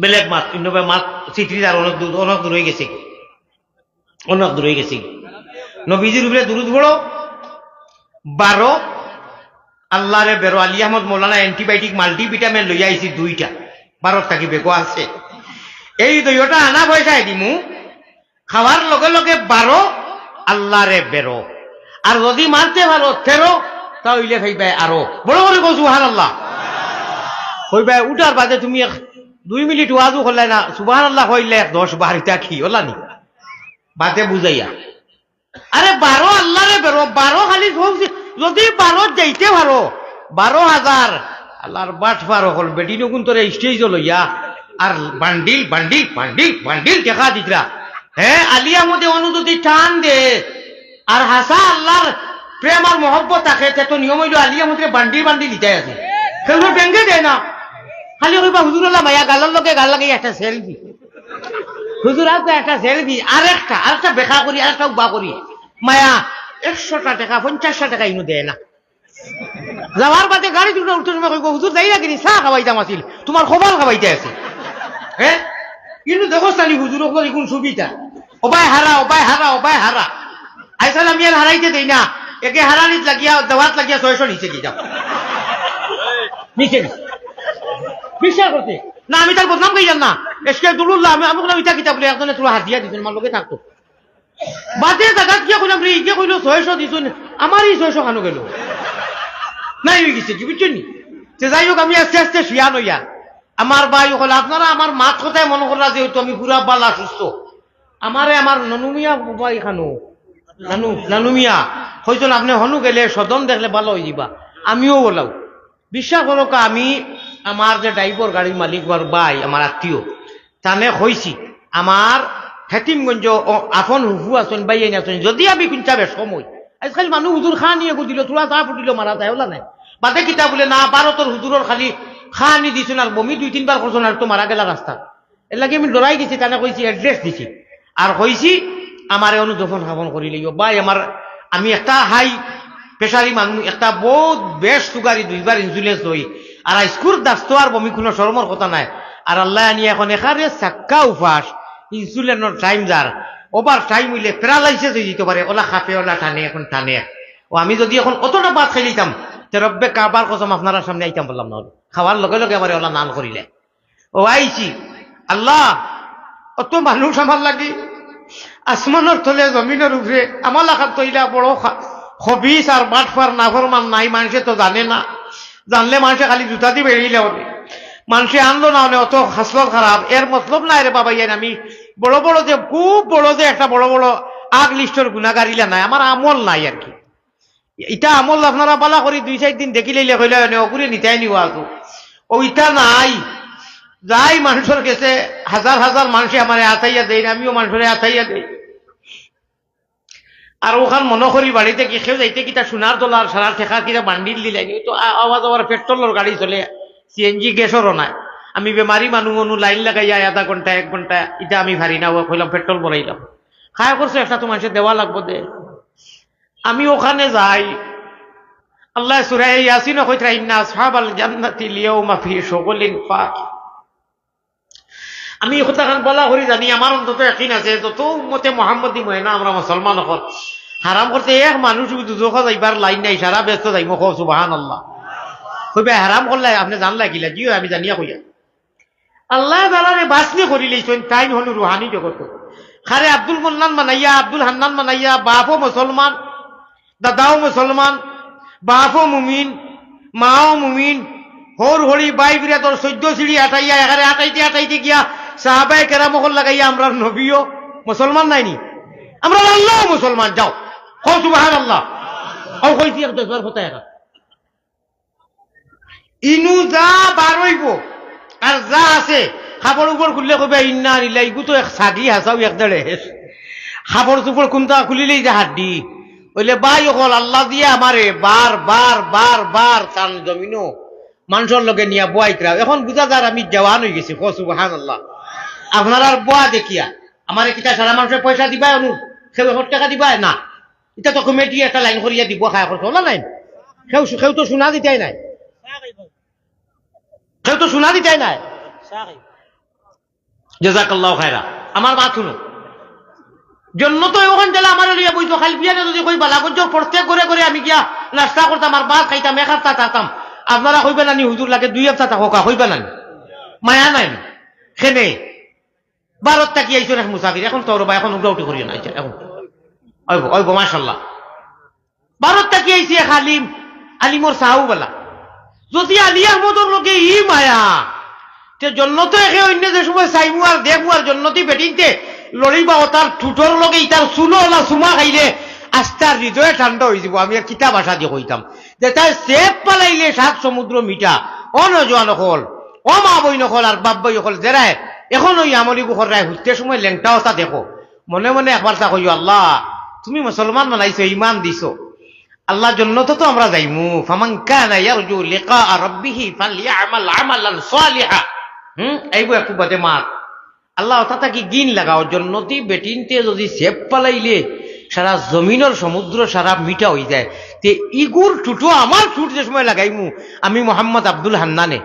বেলেগ মাত ইন্নবে মাত চিঠির আর অনেক দূর হয়ে গেছে, অনেক দূর হয়ে গেছে। নবীজির উপরে দুরুদ পড়ো 12, আল্লাহরে বেরো। আলী আহমদ মৌলানা অ্যান্টিবায়োটিক মাল্টিভিটামিন লইয়া আইছি 2টা, 12 থাকি বেগো আছে। এই 2টা আনা পয়সায় দিমু, খাওয়ার লগে লগে 12 আল্লাহরে বেরো। আর যদি মারতে পারো 13 তাহলে খাইবে আরো বড় বড় কো সুবহানাল্লাহ কইবে। উঠার বাদে তুমি 2 মিনিট ওয়াজও করলে না, সুবহানাল্লাহ কইলে 10-12টা কি হলা নি বাদে বুঝাইয়া। আরে 12 আল্লাহরে বেরো, 12 খালি যদি 12 যাইতে পারো 12,000 আল্লাহর বাট পারো হল বেটি নকুন তোরে স্টেজ লইয়া আর বান্ডিল বান্ডিল বান্ডিল বান্ডিল দেখা দিতরা। হ্যাঁ আলিয়া মধ্যে অনুযায়ী টান দে আর হাসা আল্লাহর প্রেম আর মহব্বত থাকে, তো নিয়ম হইল আলিয়া মধ্যে বান্ডিল বান্ডিল দিতে আছে, সেগুলো ব্যাংকে দেয় না। খালি কইবা হুজুর আল্লাহ মায়া গালার লগে গাল লাগে একটা সেলফি, হুজুর আপনি একটা সেলফি, আরেকটা বেখা করি আরেকটা উবা করি মায়া 100টা টাকা 50টা টাকা ইনু দেয় না। যাওয়ার বাদে গাড়ি দুটো উঠতে সময় কইব হুজুর যাই না কিনি চা খাওয়াইতাম আছিল, তোমার খবর খাওয়াইতে আছে। হ্যাঁ কিন্তু দেখো চালি হুজুর কোন সুবিধা, ওবাই হারা ওবাই হারা ওবাই হারা। আইসাল আমি আর হারাইতে দেই না, একে হারানিত লাগিয়া দেওয়াত লাগিয়া 600 নিচে দিয়ে যাও, নিচে বিশ্বাস করতে না। আমি তার বদনাম গাইলাম না, এসকে দুলুল্লাহ আমি আমি কোনো ইটা কিতাব বলে একজনে তোরা হাত দিয়া দিছেন, আমার লোকে থাকতো বাদে দাদা কিয়া কইলাম রে ইকে কইলো 600 দিছুন, আমারই 600 খানো গেল নাই হয়ে গেছে কি বুঝছেন নি। যাই হোক আমি আস্তে আস্তে শুয়া নইয়া আমার ভাই হল আপনারা আমার মাছ কথায় মনে করা যেহেতু আমি পুরা বালা সুস্থ, আমারে আমার ননুমিয়া ভাই খানো নানুমিয়া হয়তো আপনি হনু গেলে সদন দেখলে ভালো হয়ে যাবা। আমিও বলাও বিশ্বাস করো আমি আমার যে ড্রাইভার গাড়ির মালিক ভাই আমার আত্মীয় তানে হয়েছি আমার হেতিমগঞ্জ আপন হুফু আছেন বাইয়াইন আছেন, যদি আমি কিনতাবে সময় আজকাল মানুষ হুজুর খা নিয়ে দিল তোরা চা ফুটিল মারা যায় ওলা নাই বাদে কিতা বলে না 12 তোর হুজুরের খালি খা নি দিছুন আর বমি 2-3 বার করছেন আর তো মারা গেলা রাস্তা। এর লাগে আমি লড়াই দিছি, তানে কইছি অ্যাড্রেস দিছি আর কইছি আমার অনুদফন খাপন করি লইও ভাই। আমি একটা হাই প্রেশারি মানুষ, একটা বহুত বেশ সুগারি 2বার ইন্সুরেন্স লই আর স্কুর দাস্ত আর বমি কোনো শরমর কথা নাই। আর আল্লাহ আনি এখন এখানে চাক্কা উপাস ইনসুলিনের টাইম যার ওভার টাইম হইলে প্যারালাইসিস হয়ে যেতে পারে, ওলা খাপে ওলা টানে এখন টানে। ও আমি যদি এখন অতটা ভাত খাই দিতাম তে রব্বে কাবার কসম আপনার সামনে আইতাম বললাম না, খাওয়ার লগে লগে আমার ওলা নান করিলে ও আইছি। আল্লাহ অত মানুষ আমার লাগি আসমানের তলে জমিনের উপরে আমার লাখার তৈলা বড় হবিস আর বাটফার নাফরমান নাই, মানুষে তো জানে না, জানলে মানুষে খালি জুতা দিয়ে বেরিয়ে হবে, মানুষে আনলো না হলে অত হাসল খারাপ। এর মতলব নাই রে বাবা ইয়ান আমি বড় বড় যে খুব বড় যে একটা বড় বড় আগ লিস্টের গুণাগারিলা নাই, আমার আমল নাই আর কি। ইটা আমল আপনারা পালা করি 2-4 দিন দেখিলে কইলে অগুরে নিতাই নিও আজ ও ইটা নাই। যাই মানুষের কাছে হাজার হাজার মানুষে আমার আতাইয়া দেয়, আমিও মানুষের আতাইয়া দেই। আর ওখান মনে করি বাড়িতে কি খেয়ে যাইতে কিতা সোনার দোলার সারা ঠেকা কিনা বান্ডিল দিলে তো আওয়াজ আওয়ার পেট্রোলের গাড়ি চলে, সিএনজি গ্যাসেরও নাই। আমি বেমারি মানুষ অনু লাইন লাগাইয়া 1/2 ঘন্টা 1 ঘন্টা এটা আমি ভারি না কইলাম পেট্রোল ভরাইলাম খায় করছে একটা তো মানুষের দেওয়া লাগবো দে। আমি ওখানে যাই, আল্লাহ সূরা ইয়াসিন কইতরা ইন্না আসহাবাল জান্নাতি লিয়াউমা ফি শুগলিন ফাকিহ। আমি কথাখান বলা করি জানি আমার অন্তত ইয়াকিন আছে যত উম্মতে মুহাম্মদি মহিনা আমরা মুসলমান হল হারাম করতে এক মানুষ দুজোখা যাইবার লাইন নাই, সারা ব্যস্ত যাইব কো সুবহানাল্লাহ কইবে হারাম করলে আপনি জানলা কিলা জিও আমি জানিয়া কইয়া আল্লাহ তাআলারে বাসনি করি লইছেন টাইম হল রুহানি জগত। খারে আব্দুল মান্নান মানাইয়া আব্দুল হান্নান মানাইয়া বাপও মুসলমান দাদাও মুসলমান বাপও মুমিন মাও মুমিন হর হরি বাই বিরাতর 14 সিঁড়ি আটাইয়া এখানে আটাইতে গিয়া সাহাবায়ে কেরাম হল লাগাইয়া আমরা নবীও মুসলমান নাইনি, আমরা আল্লাহ মুসলমান। যাও কো সুবহানাল্লাহ ও কইছি 10বার কথা একা ইনু যা বারইব আর যা আছে খাবার উপর খুললে কইবে ইন্না লিল্লাহি ইগু তো এক সাগি হাসাও এক দেড়ে খাবার উপর কোনটা খুলিলেই যে হাড্ডি ওইলে বাই হল আল্লাহ দিয়ে আমারে বার বার বার বার চান জমিনো মানুষের লগে নিয়া বয়াইতরা। এখন বুঝা যার আমি জওয়ান হয়ে গেছি কো সুবহানাল্লাহ। আপনার আর বয়া দেখিয়া আমার কিতা সারা মানুষের পয়সা দিবাই অনু সে টাকা দিবাই না, এটা তো কমিটি একটা লাইন করিয়া দিব খায় করতো না লাইন কেউ তো শোনা দিতেই নাই কেউ তো শোনা দিতেই নাই জাযাকাল্লাহু খায়রা আমার বাত শুনো জন্য তো ওখান থেকে আমার লিয়া বইতো খালি বিয়ানে যদি কই বালা গজ্জ পড়তে করে করে আমি গিয়া নাস্তা করতাম আর ভাত খাইতাম এক হাফতা থাকতাম আপনারা কইবেন না নি হুজুর লাগে 2 হাফতা থাকা কইবেন না মায়া নাই খেনে ভারত থাকি আইছো না মুসাফির এখন তোর বা এখন উল্টা করিও না এখন ওই মাশাআল্লাহ ভারত থাকি আইছি খালিম আলিমর সাহু বলা যদি আলী আহমদর লোকে ই মায়া তে জন্য তো একে অন্য যে সময় চাইমু আর দেখবো আর জন্নতি বেটিনতে লড়িবা ও তার ঠুটোর লগে ইতার চুলো ওলা চুমা খাইলে আস্তার হৃদয়ে ঠান্ডা হয়ে যাব আমি কিতা ভাষা দিয়ে কইতাম যে তাই সেপ পালাইলে 7 সমুদ্র মিটা ও নজওয়ান হল ও মা বই নকল আর বাপ বই হল যেরায় এখন ওই আমলি বুখর রায় হুঁজতে সময় লেংটা ওটা দেখো মনে মনে একবার তা কইও আল্লাহ তুমি মুসলমান বানাইছো ইমান দিছো আল্লাহ জন্নত তো আমরা যাইমু ফামান কানা ইয়ারজু লিকা রাব্বিহ ফালইআমাল আমালান সালিহা এইবো একটু বাদে মার আল্লাহ অর্থাৎ কি গিন লাগাও জন্নতি বেটিনতে যদি সেপ পালাইলে সারা জমিনের সমুদ্র সারা মিটা হয়ে যায় তে ইগুর টুটো আমার টুট যে সময় লাগাইমু আমি মোহাম্মদ আব্দুল হান্নানে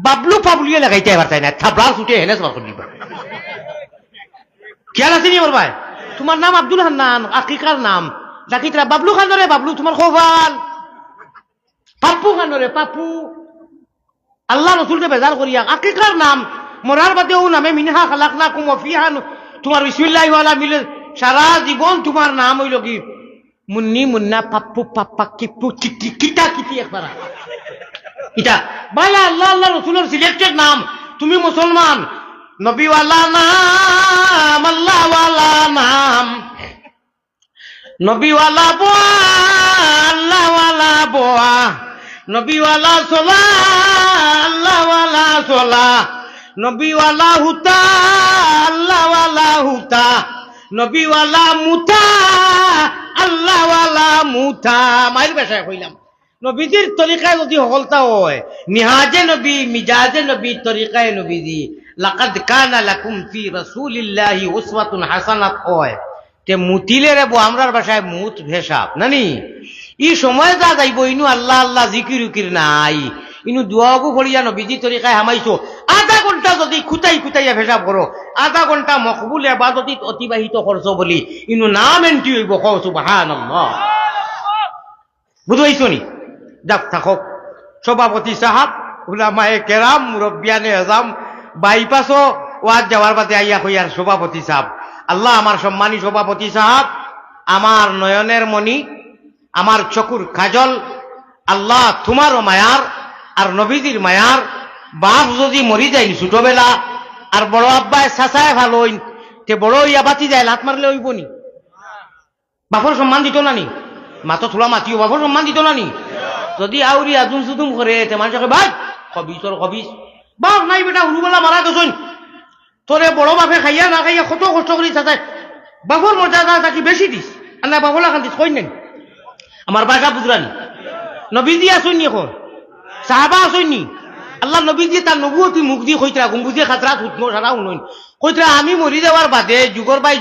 বাবলু পাবলুয়ে লাগাইতে এবার চাই না থাবড়া ছুটে হেনে সবার করে দিবা খেয়াল আছে নি আমার ভাই তোমার নাম আব্দুল হান্নান আকিকার নাম ডাকিতরা বাবলু খানরে বাবলু তোমার খোভাল পাপ্পু খানরে পাপ্পু আল্লাহ রসুলকে বেজার করিয়া আকিকার নাম মরার বাদেও নামে মিনহা খালাকনাকুম ওয়া ফিহা তোমার বিসমিল্লাহি ওয়ালা মিলে সারা জীবন তোমার নাম হইল কি মুন্নি মুন্না পাপ্পু পাপ্পা কিপ্পু কিটা কিটি একবার এটা বালা আল্লাহ আল্লাহ রসুলের সিলেক্টেড নাম তুমি মুসলমান নবীওয়ালা নাম আল্লাহওয়ালা নাম নবীওয়ালা বোয়া আল্লাহওয়ালা বোয়া নবীওয়ালা সোলা আল্লাহওয়ালা সোলা নবীওয়ালা হুতা আল্লাহওয়ালা হুতা নবীওয়ালা মুতা আল্লাহওয়ালা মুতা মায়ের ভাষায় কইলাম নবীজির তরিকায় যদি হলতা হয় নিহাজে নবী মিজাজে নবী তরিকায় নবীজি লাকাদ কানা লাকুম ফি রাসূলিল্লাহি উসওয়াতুন হাসানাত হয় তে মুতিলে রে আমরার ভাষায় মুত ভেসাব নানি এই সময় যা যাইব ইনু আল্লাহ আল্লাহ জিকির উকির নাই ইনু দুয়াগু পড়িয়া নবীজি তরিকায় হামাইছো আধা ঘন্টা যদি খুতাইয়া ভেসাব করো আধা ঘন্টা মকবুল ইবাদতিত অতিবাহিত করছো বলি ইনু নাম এন্ট্রি হইব কও সুবহানাল্লাহ বুঝাইছো নি যাক থাকক সভাপতি সাহাব উলামায়ে কেরাম মুরব্বিয়ানে আজম বাইপাসও ওয়াজ যাওয়ার বাদে আইয়া কইয়ার সভাপতি সাহাব আল্লাহ আমার সম্মানী সভাপতি সাহাব আমার নয়নের মণি আমার চকুর কাজল আল্লাহ তোমারও মায়ার আর নবীজির মায়ার বাপ যদি মরি যায়নি ছোটবেলা আর বড় আব্বায় চাচায় ভালো হইন তে বড় ইয়া বাতি যায় লাত মারলে হইব নি বাপর সম্মান দিত না নি মাতো থোলা মাতিও বাপর সম্মান দিত না নি যদি আউরি আজুম সুদুম করে তে মানুষকে ভাই কবিস তোর কবিস বাপ নাই বেটা হুরুবেলা মারা গেছন তোরে বড় বাপে খাইয়া না খাইয়া কত কষ্ট করি চাচায় বাপর মর্যাদা তাকে বেশি দিস আর না বাবলা খান দিস কই নেন আমার বাসা বুঝরানি নবীজি আসুন এখন সাহাবা আসুন আল্লাহ নবীজি তার নবুয়তি মুখ দিয়ে কইতরা গম্বুজে খাতরাত হুতনো সারা উনইন কইতরা আমি মরি যাওয়ার বাদে যুগর বাই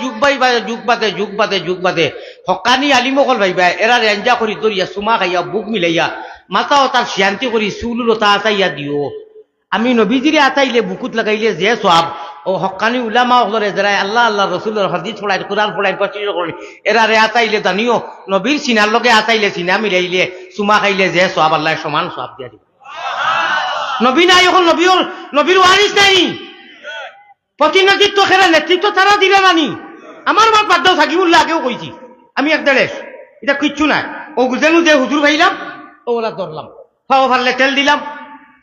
যুগ বাদে হকানি আলিমকল ভাইবা এরা রেঞ্জা করি দরিয়া সুমা খাইয়া বুক মিলাইয়া মাথাও তার শান্তি করি চুলুলতা আতাইয়া দিও আমি নবীজিরে আতাইলে বুকুত লাগাইলে যে সব ও হকানি উলামা হলরে যারা আল্লাহ আল্লাহ রসুলের হাদিস পড়াই কোরআন পড়াই প্রচার করেন এরা রে আতাইলে জানিও নবীর সিনার লগে আতাইলে সিনা মিলাইলে সুমা খাইলে যে সব আল্লাহ সমান সব দিয়া দিব নবী নাই এখন নবীর ওয়ারিস নাই প্রতিনিধিত্ব খেলা নেতৃত্ব তারা দিলে নানি আমার মার বাধ্য থাকিবুল্লাহ আগেও কইছি আমি এক দেড়েশ এটা কিচ্ছু নাই ও গুজেনু যে হুজুর ভাইলাম ও ওরা ধরলাম ফাও ফারলে তেল দিলাম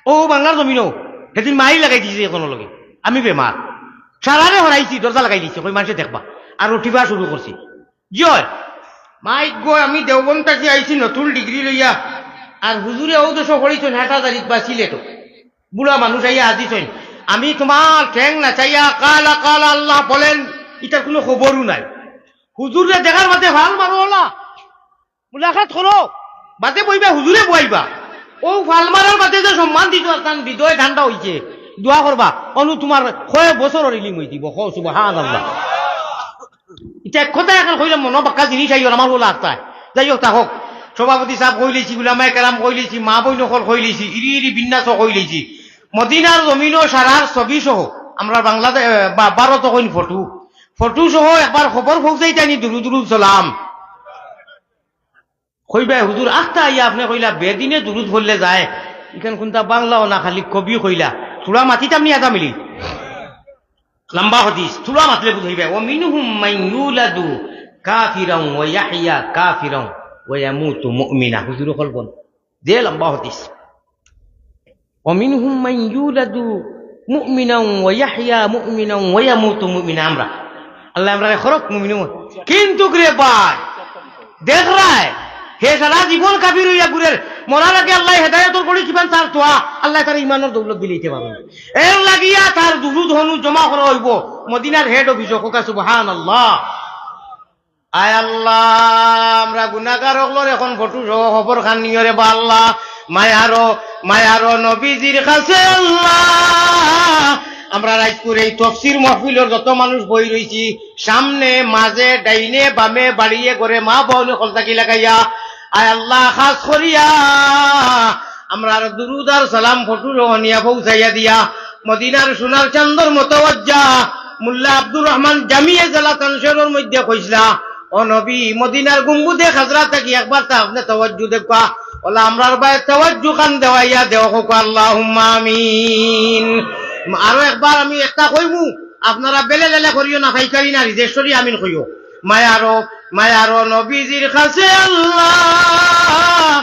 ও বাংলার জমিনও সেদিন মাই লাগাই দিয়েছে এখনো লগে আমি বেমার সারারে হরাইছি দরজা লাগাই দিয়েছি কই মানুষে দেখবা আর উঠিবা শুরু করছি জয় মাইক গো আমি দেওবন্তাকে আইছি নতুন ডিগ্রি লইয়া আর হুজুরে ও দেশ করিছেন হাটাজারিত বা সিলেটও বুড়া মানুষ আইয়া আজিছেন আমি তোমার ঠ্যাং নাচাইয়া কালা কালা আল্লাহ বলেন এটার কোনো খবরও নাই হুজুরে দেখার বাদে ভাল মারো ওলা মুলাকাত করো বাদে বইবা হুজুরে বইবা ও ভাল মারার বাদে যে সম্মান দিত তার হৃদয় ঠান্ডা হইছে দোয়া করবা অনু তোমার 6 বছর ইলিম হই দিব সুবহানাল্লাহ এটা এক কথা এখন কইলাম মন বাক্কা জিনিস আইও আমার ওলা আত্মায় যাই হোক থাকক সভাপতি সাহেব কই লেছি গুলামায়ে কেরাম কই লেছি মা বই নকল কই লেছি ইরি ইরি বিন্যাস কই লেছি মদিনার জমিন ও সারার ছবি সহ আমরা বাংলাদেশ ভারত কইন ফটো সহ একবার খবর পৌঁছাইতানি দুরু দুরু সালাম কইবা হুজুর আখতা আইয়া আপনি কইলা বেদিনে দুরুদ বললে যায় এখান কোনটা বাংলাও না খালি কবি কইলা থোড়া মাতিতাম নি আদা মিলি লম্বা হদিস থোড়া মাতলে বুঝাইবা ও মিনহুম মান ইউলাদু কাফিরান ওয়া ইয়াহইয়া কাফিরান ওয়া ইয়ামুতু মুমিনা হুজুর কলবন দে লম্বা হদিস ও মিনহুম মান ইউলাদু মুমিনান ওয়া ইয়াহইয়া মুমিনান ওয়া ইয়ামুতু মুমিনা আমরা আল্লাহ আমরা খরক মুমিন কিন্তু রে ভাই দেখ রায় হে সারা জীবন কাফির হইয়া ঘুরের মরার আগে আল্লাহ হেদায়েতর করে কিমান তার তোয়া আল্লাহ তার ইমানের দৌলত দিলেইতে পারবেন এর লাগিয়া তার দুরুদ হনু জমা করা হইব মদিনার হেড অফিস কোকা সুবহানাল্লাহ আয় আল্লাহ আমরা গুনাহগার হলর এখন ফটো সহ খবর খান নিয়রে বা আল্লাহ মায়ারো নবীজির কাছে আল্লাহ আমরা রাজপুর এই তফসির মাহফিলের যত মানুষ বই রইছি সামনে মাঝে ডাইনে বামে বাড়িয়ে করে মা বউনে কলতাকি লাগাইয়া আয় আল্লাহ খাস করিয়া আমরা দুরুদ আর সালাম ফটো রহনিয়া পৌঁছাইয়া দিয়া মদিনার সোনার চান্দর মতওয়াজ্জা মুল্লা আব্দুর রহমান জামিয়ে জেলা তানসেরের মধ্যে কইসলা ও নবী মদিনার গম্বুদে খাজরা থাকি একবার তা আপনি তাওয়াজ্জু দেখবা ওলা আমরার ভাই তাওয়াজ্জু খান দেওয়াইয়া দেওয়া হোক আল্লাহুম্মা আমিন আরো একবার আমি একটা কইমু আপনারা বেলে লেলে করিও না ফাইকারি না রিজেশ্বরী আমিন কইও মায়ারো নবীজির কাছে আল্লাহ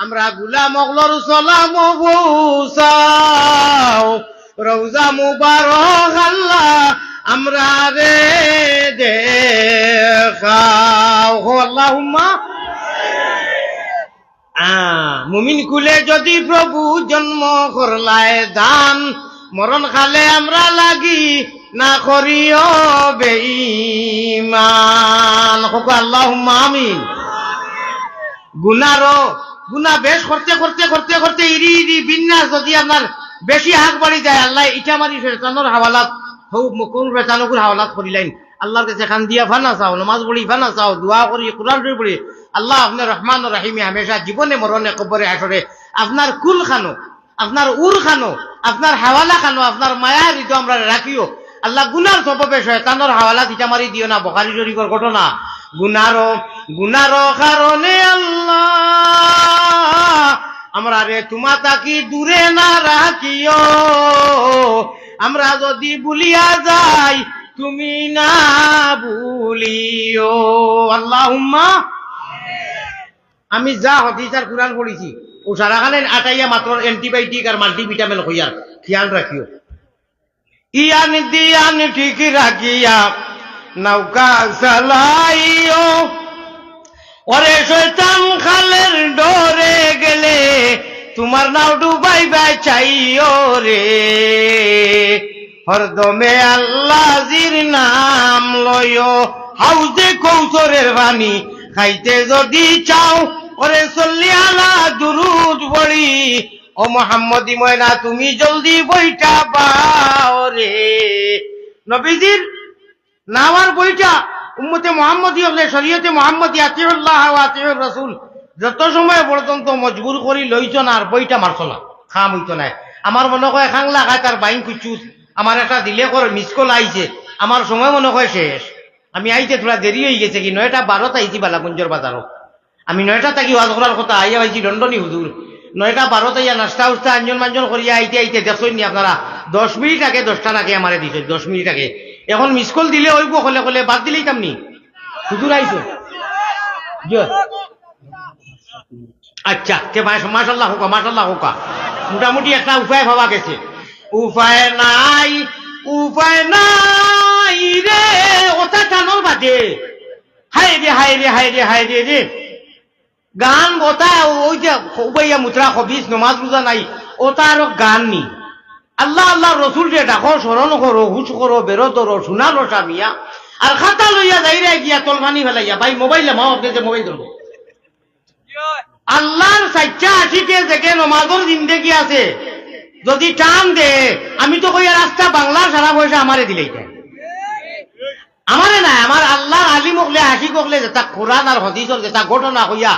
আমরা গুলাম ওগলর সালাম পৌঁছাও রওজা মুবারক আল্লাহ আমরা রে দেখাও আল্লাহুম্মা মুমিন কুলে যদি প্রভু জন্ম করলায় দান মরণ খালে আমরা লাগি না করিও বেঈমান আল্লাহুম্মা আমিন গুনাহ বেশ করতে ইরি ইরি বিন্যাস যদি আপনার বেশি হাক বাড়ি যায় আল্লাহ ইটা মারি শয়তানের হাওয়ালাত কোন শয়তানকুর হাওয়ালাত করিলেন আল্লাহর কাছে খান দিয়া ফানা চাও নামাজ পড়ি ফানা চাও দোয়া করি কোরআন শরীফ পড়ি আল্লাহ আপনার রহমান রহিমে হামেশা জীবনে মরণে কবরে হাসরে আপনার কুল খানো আপনার উর খানো আপনার হাওয়ালা খানো আপনার মায়া হৃদয় আমরা রাখিও আল্লাহ গুনার সববে শয়তানের হাওয়ালা ইটা মারি দিও না বুখারী শরীফের ঘটনা গুনারো কারণে আল্লাহ আমরা রে তোমা তাকি দূরে না রাখিও আমরা যদি ভুলিয়া যাই তুমি না ভুলিও আল্লাহুম্মা আমি যা হাদিস আর কুরআন পড়েছি ও সারাখানে আটাইয়া মাত্র অ্যান্টিবায়োটিক আর মাল্টিভিটামিন হইয়ার খেয়াল রাখিও ইয়ান দিয়ান ঠিক রাখিয়া নৌকা চালাইও ওরে শয়তান খালের ডরে গেলে তোমার নাও ডুবাইবাই চাইও রে হরদমে আল্লাহর নাম লয়ো হাউজে কৌসরের পানি খাইতে যদি চাও ওরে সল্লি আলা দুরুদ পড়ি ও মুহাম্মদি ময়না তুমি জলদি বইটা পাও রে নবীজির নামার বইটা উম্মতে মুহাম্মদি হলে শরীয়তে মুহাম্মদি আতিউল্লাহ ওয়া আতিউর রাসূল যত সময় পর্যন্ত মজবুর করি লইছ না আর বইটা মারছ না খাম হইতো না আমার মনে হয় খাংলা খায় তার বাইন কুচুস আমার একটা দিলে কর মিস কল আইছে আমার সময় মনে হয় শেষ আমি আইতে থোড়া দেরি হয়ে গেছে কি 9:12 আইছি বালাগঞ্জের বাজারও আমি 9টা থাকি ওয়াজ করার কথা আইয়া আইছি লন্ডনী হুজুর 9:12 আইয়া নাস্তা উস্তা আঞ্জন মাঞ্জন করিয়া আইতে দেখছেন নি আপনারা 10 মিনিট আগে 10টার আগে আমারে দিছে 10 মিনিট আগে এখন মিস কল দিলে হইব কলে বাদ দিলেই কামনি হুজুর আইছো আচ্ছা কে মাশাআল্লাহ হোকা মোটামুটি একটা উপায় ভাবা গেছে উপায় নাই রে ওটা টানোর বাদে হায় রে গান ওটা ওই যে উবাইয়া মুত্রা হবিস নমাজ রোজা নাই ওটা আরো গান নি আল্লাহ রসুল যে ডাকো স্মরণ করো হুশ করো বেরো ধরো শুনানো সামিয়া আর খাতা লইয়া যাইরা গিয়া তলমানি ফেলাইয়া ভাই মোবাইলে মাও আপনি যে মোবাইল ধরবো আল্লাহর সাইচ্চা আসিতে থেকে নমাজের জিন্দেগি আছে যদি টান দে আমি তো কই রাস্তা বাংলা সারা পয়সা আমারে দিলেই আমারে নাই, আমার আল্লাহ আলিম হকলে আশিক হকলে যেটা কোরআন আর হদিসর যেটা ঘটনা হইয়া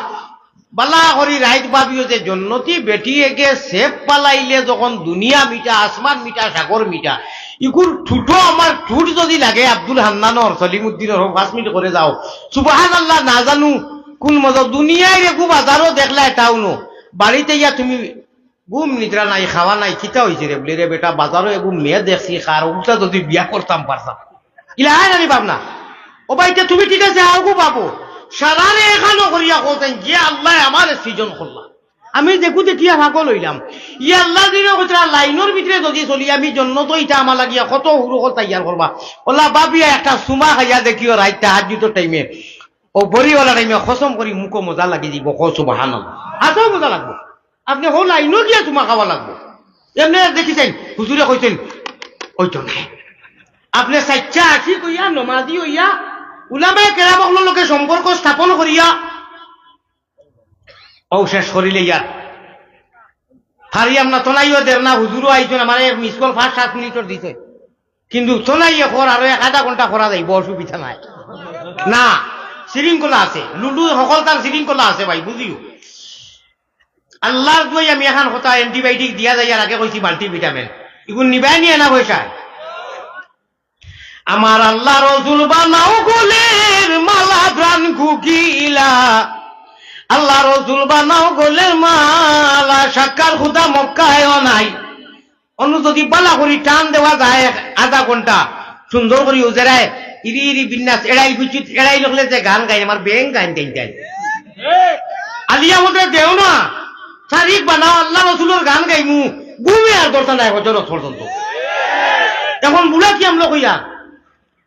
বালা করি রাইত ভাবিও যে জন্নতি বেটি একে সেফ পালাইলে যখন দুনিয়া মিটা, আসমান মিটা, সাগর মিটা, ইগুর ঠুটো আমার ঠুট যদি লাগে আব্দুল হান্নানর সলিমুদ্দিনের হোক 5 মিনিট করে যাও সুবহানাল্লাহ, না জানু কোন মজা দুনিয়ায় রেখু বাজারও দেখলা এটাও নো বাড়িতে ইয়া তুমি ঘুম নিদ্রা নাই, খাওয়া নাই, খিতা হয়েছে রে বলে রে বেটা বাজারও এগু মেয়ে দেখছি খার উঠা যদি বিয়া করতাম পারতাম ইলা হয় নানি ভাবনা। ও ভাইটা তুমি ঠিক আছে আউগু পাবো সারারে এখানো করিয়া কোথায় যে আল্লাহ আমার সৃজন করলাম, আমি দেখু দেখিয়া ভাগল হইলাম ই আল্লাহ দিনের কথা লাইনের ভিতরে যদি চলি আমি জন্য তো এটা আমার লাগিয়া কত হুড়ো কল তৈয়ার করবা ওলা বাবিয়া একটা সুমা খাইয়া দেখিও রাইতে হাজুটোর টাইমে ও বড়িওয়ালা টাইমে খসম করি মুখো মজা লাগি দিব সুবহানাল্লাহ, আসেও মজা লাগবো। আপনি হো লাইনও গিয়া তোমার খাওয়া লাগবো। এমনি দেখিছেন হুজুরে কইছেন ওইটো নাই আপনি সাচ্চা আছি কইয়া নমাজি হইয়া উলামায়ে কেরামর লোকে সম্পর্ক স্থাপন করিয়া ও শেষ করিলে ইয়ার হারিয়াম না তোনাইও দের না হুজুরও আইছো না মানে মিস কল 5-7 মিনিটর দিছে কিন্তু তোনাইয়ে কর আরো 1/2 ঘন্টা করা যাইব, অসুবিধা নাই না, শৃঙ্খলা আছে লুলু সকল তার শৃঙ্খলা আছে ভাই বুঝিও। আল্লাহর দুই আমি এখন কথা অ্যান্টিবায়োটিক দিয়া যাই আর আগে কইছি মাল্টিভিটামিন এগুলো নিবাই নিয়ে না পয়সা আমার আল্লাহ রসুল বানাও গোলের মালা প্রাণ কুকিলা, আল্লাহ রসুল বানাও গোলের মালা সাক্ষার খুদা মক্কায়ও নাই, অন্য যদি বালা করি টান দেওয়া যায় 1/2 ঘন্টা সুন্দর করি উজেরায় ইরি ইরি বিন্যাস এড়াই বিচ্যুত এড়াই রাখলে যে গান গাই আমার বেং গান গাই আলিয়া মধ্যে দেও না তারিখ বানাও আল্লাহ রসুলের গান গাইমু ঘুমে আর দরকার নাই হজরত পর্যন্ত। এখন বুড়া কি আমরা কইয়া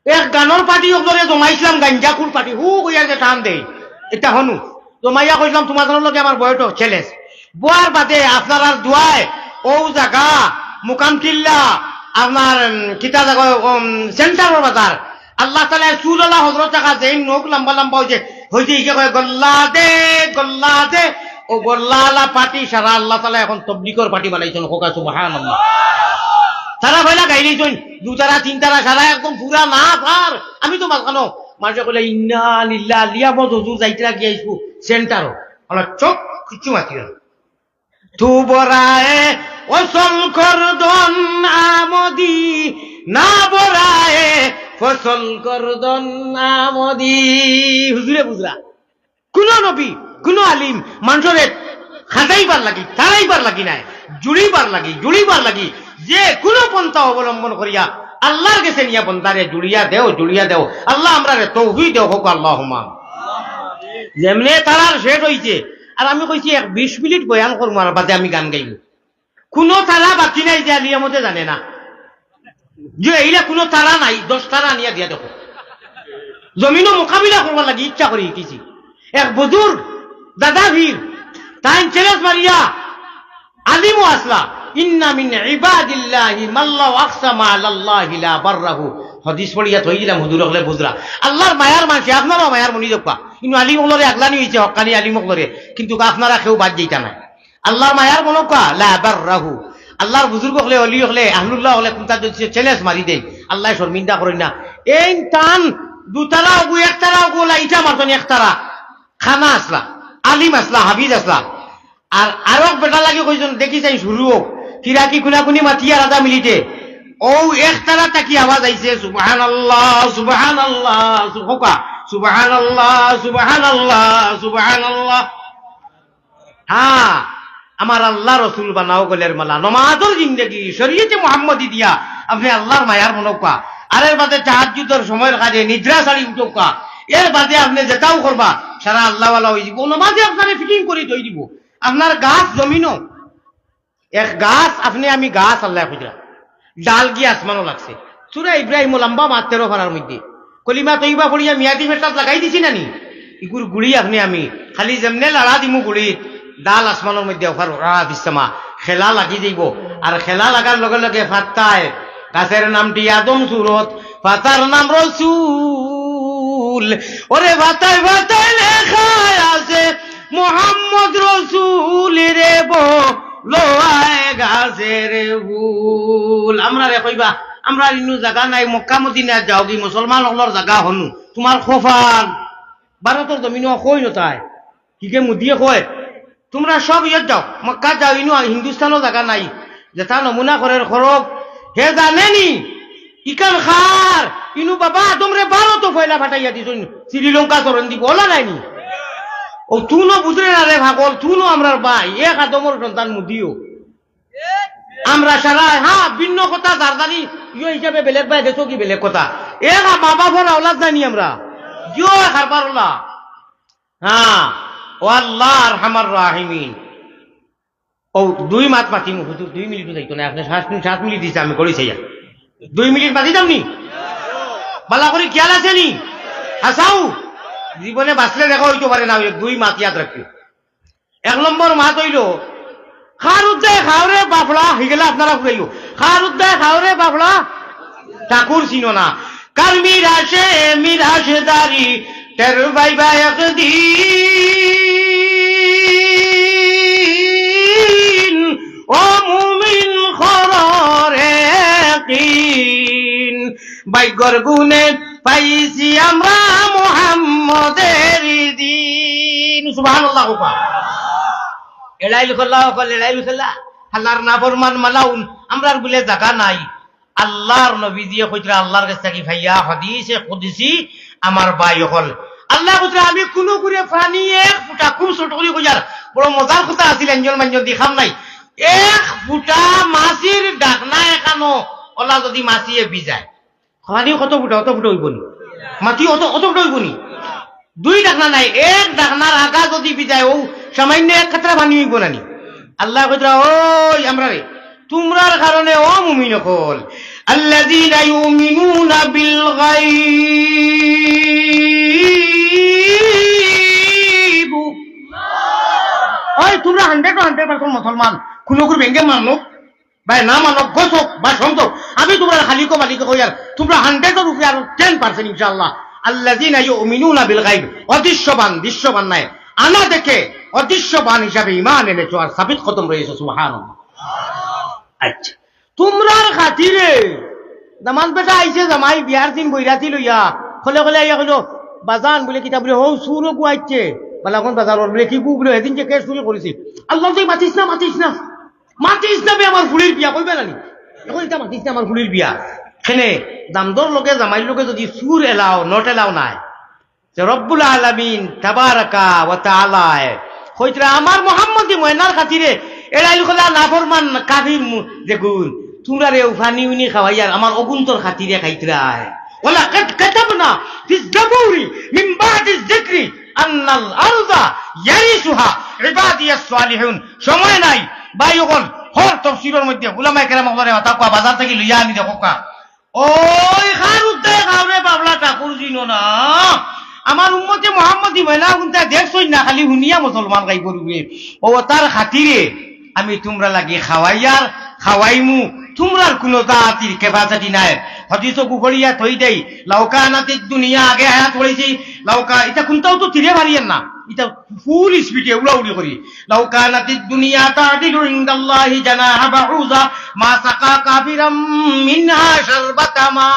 এক গানের পার্টি ওপরে জমাইছিলাম গাঞ্জাকুর পার্টি হু কইয়া যে টান দেই এটা হনু জমাইয়া কইলাম তোমার লগে আমার বয়টো চ্যালেঞ্জ বুয়ার বাদে আপনার আর দুয়ায় ও জায়গা মুকাম কিল্লা আপনার কিতা জায়গা সেন্টারের বাজার আল্লাহ তাআলা সুরলা হযরত টাকা যেই নোক লম্বা লম্বা হইছে ইকে কয় গল্লা দে ও গল্লালা পার্টি সারা আল্লাহ তাআলা এখন তাবলীগের পার্টি বানাইছেন কোকা সুবহানাল্লাহ। সারা ভাইলা গাইলেইছেন 2 3 সারা একদম পুরা না পার আমি তো মাঝখানো মাঝে কইলা ইন্না লিল্লাহ লিয়াবত হুজুর যাইতরা গিয়াইছু সেন্টারও আলা চোখ কিছু মাতিল তু বরায়ে ওসল করদন আমদি না বরায়ে ফসল করদন আমদি হুজুরে বুঝরা কোন নবী কোন আলিম মানুষের খাটাইবার লাগি তারাইবার লাগি নাই জুড়িবার লাগি যে কোন পন্থা অবলম্বন করিয়া আল্লাহর কাছে নিয়া বন্দারে জুড়িয়া দেও আল্লাহ আমরা রে তৌফিক দেও হোক আল্লাহুম্মা। যেমনে তারার শেষ হইছে আর আমি কইছি 20 মিনিট বয়ান করবো আর বাদে আমি গান গাইব কোন তারা বাকি নাই যে আলিয়া মধ্যে জানে না যে এইটা কোন তারা নাই 10 তারা নিয়ে দিয়া দেখো জমিনও মোকাবিলা করবার লাগি ইচ্ছা করি কিছু এক বুজুর্গ দাদা ভীর তাই চ্যালেঞ্জ মারিয়া আলিমু আসলা ইন্না মিন ইবাদিল্লাহি মাল্লাহু আকসামা আলাল্লাহি লা বাররাহু হাদিস পড়িয়া থই দিলাম হুজুর হলে বুঝরা আল্লাহর মায়ার মানছে আপনারাও মায়ার মনি দেখবা কিন্তু আলিম হলরে আগলানি হইছে হকানি আলিম হলরে কিন্তু আপনারা কেউ বাদ যাইতা না আল্লাহর মায়ার মনকা লা বাররাহু আল্লাহর বুজুর্গ হলে অলি হলে আহলুল্লাহ হলে কোনটা যদি চ্যালেঞ্জ মারি দেই আল্লাহ শর্মিন্দা করেন না এই টান 2 তারা গু 1 তারা গোলা ইটা মারতনি 1 তারা খানা আসলা আলিম আসলা হাফিজ আসলা আর আরো বেটা লাগে কইজন দেখি যাই শুরু হোক কিরাকি কুনাকুনি মাতিয়া রাজা মিলিতে ও 1 তারা তাকি আওয়াজ আইছে সুবহানাল্লাহ সুবহানাল্লাহ হ্যাঁ আমার আল্লাহ রসুল বানাও গলের মালা নমাজের জিন্দেগি শরীয়তে মুহাম্মদি দিয়া আপনি আল্লাহর মায়ার মনকা আর এর বাদে তাহাজ্জুদের সময়ের কাজে নিদ্রা সারি উঠোকা এর বাদে আপনি যেটাও করবা সারা আল্লাহ ওয়ালা হয়ে যাব নমাজে আপনারে ফিটিং করে তৈ দিব আপনার গাছ জমিনও এক গাছ আপনি আমি গাছ আল্লাহ খুঁজরা ডাল গিয়ে আসমানও লাগছে সূরা ইব্রাহিম লম্বা মাত্র ফারার মধ্যে কলিমা তৈবা পড়িয়া মিয়াদি ফেরতাত লাগাই দিছি নানি ইগুর গুড়ি আপনি আমি খালি যেমনে লাড়া দিমু গুড়ি ডাল আসমানের মধ্যে অফার বিশ্বমা খেলা লাগি যাইব আর খেলা লাগার লগে লগে ফাত্তায় গাছের নামটি আদম সুরত ফাতার নাম রসুল ওরে ফাতায় ফাতায় লেখা আছে মোহাম্মদ রসুল রে বো লোয়ায় গাছের ফুল আমরা রে কইবা আমরা ইনু জায়গা নাই মক্কা মদিনা যাও কি মুসলমান হলর জায়গা হনু তোমার খোফান ভারতের জমিন কই নতায় কিকে মুদিয়ে কয় তোমরা সব ইয়ে যাও মক্কা যাও ইনু হিন্দুস্তানও জায়গা নাই যেটা নমুনা করে খরব হে জানেনি ইকান খার ইনু বাবা তোমরে ভারত ফয়লা ফাটাইয়া দিছ শ্রীলঙ্কা চরণ দিব ওলা নাইনি ও তুনো বুঝলে না রে ভাগল তুনো আমরার ভাই এক আদমর সন্তান মুদিও আমরা সারা হ্যাঁ ভিন্ন কথা জারদারি ইয়ে হিসাবে বেলেগ ভাই দেছো কি বেলেগ কথা এক মা বাবার আওলাদ জানি আমরা জিও খারবারলা হ্যাঁ ও আল্লাহ আরহামার রাহিমিন ও 2 মাস পাতি মুখ 2 মিনিট যাইতো না আপনি 7 মিনিট দিছে আমি করেছি 2 মিনিট বাদি দামনি বালা করে খেয়াল আছে নি হাসাও জীবনে বাঁচলে দেখা হইতে পারে না 2 মাস ইয়াদ রাখি 1 নম্বর মাস হইল খার উদ্দায় খাওরে বাফলা হিগেলা আপনারা ফুরাইও খার উদ্দায় খাওরে বাফলা ঠাকুর চিনো না কার মিরাশে দারি তের ভাই ভাই একদিন ও মুমিন খররে কিন বাইগর গুনে পাইছি আমরা মুহাম্মদের দিন সুবহানাল্লাহ কা এলাইল খল্লাহ কল এলাইল খল্লাহ আল্লাহর নাফরমান মালাউন আমরার বলে জায়গা নাই আল্লাহর নবী দিয়ে কইরা আল্লাহর কাছে কি ভাইয়া হাদিসে কুদসি আমার ভাই হল আল্লাহ কইরা আমি কোন করে পানি এক ফুটা খুব ছোট করে কইয়ার বড় মজার কথা আছিল এঞ্জল মাঞ্জল দেখাম নাই এক ফুটা মাছির ডাকনা এখানো ওলা যদি মাছিয়ে বিজায় পানি কত ফুটা হইব নি মাটি অত ফুটা হইব নি 2 ডাকনা নাই এক ডাকনার আগা যদি বিজায় ও সামান্য এক কাতরা পানি হইব নানি আল্লাহ কইরা ওই আমরা রে তোমরার কারণে ও মুমিন হল আল্লাযীনা ইউমিনুনা বিল গায়ব ওই তোমরা 100% মুসলমান কোন কোন বেঙ্গে মানো ভাই না মানো গোসক বা সন্তক আমি তোমরা খালিক মালিক কইয়ার তোমরা 100 এর উপরে আর 10% ইনশাআল্লাহ আল্লাযীনা ইউমিনুনা বিল গায়ব অদৃশ্যবান দৃশ্যবান নাই আনা দেখে অদৃশ্যবান হিসাবে ঈমান এনেছো আর সাবিত কদম রয়েছে সুবহানাল্লাহ আচ্ছা তোমরার খাতিরে দামান বেটা আইছে জামাই বিয়ার দিন বইরাতি লইয়া খলে আইয়া কইলো বাজান বলে কিতা বলে হৌ সুরো গুয়াইছে বলে কোন বাজার ওর বলে কি গু বলে এদিন যে কে চুরি করেছি আল্লাহ তুই মাতিস না বে আমার ফুলির বিয়া কইবে নানি এখন এটা মাতিস না আমার ফুলির বিয়া খেনে দামদর লোকে জামাইর লোকে যদি সুর এলাও নট এলাও নাই যে রব্বুল আলামিন তাবারাকা ওয়া তাআলা কইতরা আমার মুহাম্মদি ময়নার খাতিরে এরাইল খোলা নাফরমান কাফির দেখুন তোমরা রে উফানি উনি খাওয়াইয়ার আমার অগুন্তর খাতিরে খাইতরায় ওয়ালা কাতাবনা ফিজ জাবুরি মিন বাদিজ যিকরি আন্নাল আরদা ইয়ারিসুহা ইবাদিয়াস সালিহুন সময় নাই বাইগল হর তাফসীরের মধ্যে উলামায়ে কেরাম বলে তাকওয়া বাজার থেকে লইয়া আনি দেখো কা ওই খারুদ্দে খাওরে বাবলা ঠাকুর জিনো না আমার উম্মতে মুহাম্মদি ময়না গুনতা দেখছই না খালি হুনিয়া মুসলমান গাই করবে ও তার খাতিরে আমি তোমরা লাগি খাওয়াইমু তোমরার কোনো জাতির ক্যাপাসিটি নাই হাদিস গুগলিয়া থই দেই লাউকানাতিদ দুনিয়া আগে আয়াত পড়েছি লাউকা এটা কোনটাও তো তিরে মারিয়েন না এটা ফুল স্পিডে উড়াউড়ি করি লাউকানাতিদ দুনিয়া তাদিলু ইনদাল্লাহি জানাহা বাউযা মা সাকা কাফিরাম মিনহা শারবাতামা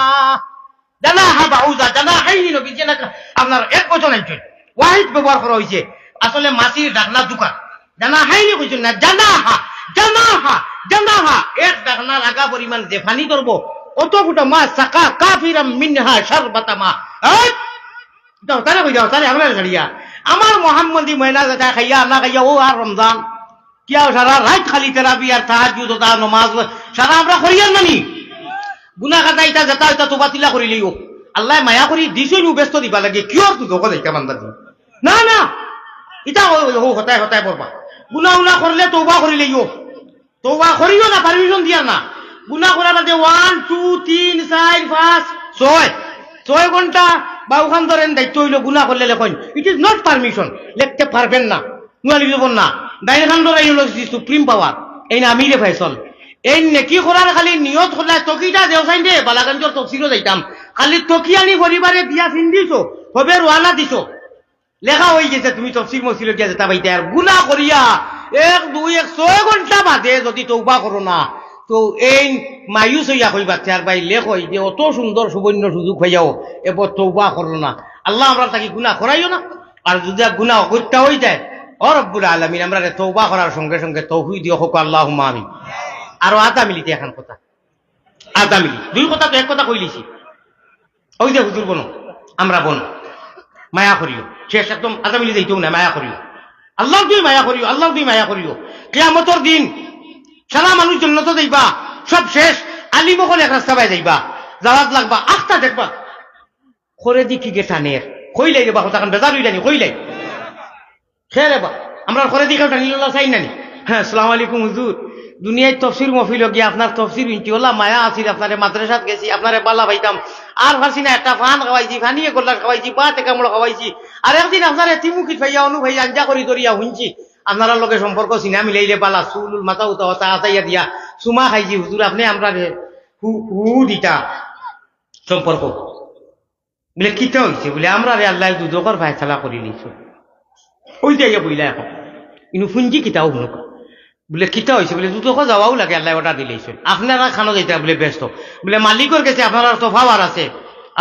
জানাহা বাউযা জানাহাইনি নবী জানা আপনার এক বচন আইছে ওয়াহিদ ব্যবহার করা হইছে আসলে মাছির ডাকনা দুকা জানাহাইনি কইছেন না জানাহা এক ডাকনার আগা পরিমাণ যে পানি করব অত ফুটা মা সাকা কাফিরাম মিনহা শারবাতামা দাও তারা কই দাও তারে আমরা ছাড়িয়া আমার মুহাম্মদি ময়না যেটা খাইয়া না খাইয়া ও আর রমজান কিয়া সারা রাত খালি তারাবি আর তাহাজ্জুদ ও নামাজ সারা আমরা করিয়ার নানি গুনাহ কাটা ইটা যেটা এটা তোবা তিলা করিলেও আল্লাহ মায়া করি দিছই ব্যস্ত দিবা লাগে কিয়র তুই ধোকা দেইতা বান্দা না ইটা হতায় পড়বা গুনাহ করলে তওবা করিলেও তওবা করিও না পারমিশন দিয়া না গুনাহ করার বাদে 1 2 3 4 5 6 ঘন্টা বা ওখান ধরেন দায়িত্ব হইল গুনাহ করলে লেখেন ইট ইজ নট পারমিশন লিখতে পারবেন না নুয়া লিখব না ডাইরেখান ধরে সুপ্রিম পাওয়ার এই না আমিরে ফয়সল এই নেকি করার খালি নিয়ত হলে তকিটা দেওসাইন দে বালাগঞ্জর তফসিরও যাইতাম খালি তকি আনি পরিবারে দিয়া ফিন্দিছো হবে রোয়ানা দিছো লেখা হয়ে গেছে তুমি তফসির মসজিদে গিয়ে যেতে পাইতে আর গুনাহ করিয়া 1 2 1 6 ঘন্টা বাদে যদি তওবা করো না তো এই মায়ুস হইয়া কইবা আর ভাই লেখ হই যে অত সুন্দর সুবর্ণ সুযোগ হইয়াও এবার তওবা করলো না, আল্লাহ আমরা তাকে গুনাহ করাইও না। আর যদি গুনাহ করতে হয়ে যায়, ও রব্বুল আলামিন আমরা তওবা করার সঙ্গে সঙ্গে তৌফিক দিও, হোক আল্লাহুম্মা আমিন। আর আধা মিনিটে এখন কথা, আধা মিনিট, দুই কথা তো এক কথা কইলিছি। ওই যে হুজুর বনো, আমরা বনো, মায়া করিও, শেষ একদম আধা মিনিট যাইতেও না, মায়া করিও, আল্লাহ তুই মায়া করিও, আল্লাহ তুই মায়া করিও। কিয়ামতের দিন সারা মানুষ জান্নাতে যাইবা, সব শেষ, আলিম হলে এক রাস্তা পাই যাইবা, যাওয়াত লাগবা, আখটা দেখবা করে দি কি গে টানের কইলাই রে বা কথা কান বেজার হইলানি কইলাই খেয়ে রে বা আমরা করে দি কেউ টানিল চাই নানি। হ্যাঁ, আসসালামু আলাইকুম হুজুর, দুনিয়ায় তফসির মহফিল গিয়ে আপনার তফসির ইনটি ওলা মায়া আছিল, আপনারে মাদ্রাসাত গেছি, আপনারে বালা পাইতাম, আর ভাবছি না একটা ফান খাওয়াইছি, ফানিয়ে গোল্লা খাওয়াইছি, বা টেকামড় খাওয়াইছি, আর একদিন আপনার তিমুখিত ভাইয়া অনু ভাইয়া আঞ্জা করি ধরিয়া শুনছি আপনার লগে সম্পর্ক চিনা মিলাইলে বালা চুল মাথা উতা হতা আতাইয়া দিয়া চুমা খাইছি হুজুর, আপনি আমরা হু দিতা সম্পর্ক বলে কিতা হয়েছে বলে আমরা রে আল্লাহ দুদকর ফায়সালা করে নিছ। ওই যাইয়া বইলা এখন কিন্তু ফুঞ্জি কিতাও শুনুক বলে কিতা হয়েছে বলে দুদক যাওয়াও লাগে, আল্লাহ অর্ডার দিলেছিল, আপনারা খানো যাইতা বলে ব্যস্ত, বলে মালিকর কাছে আপনার তো পাওয়ার আছে,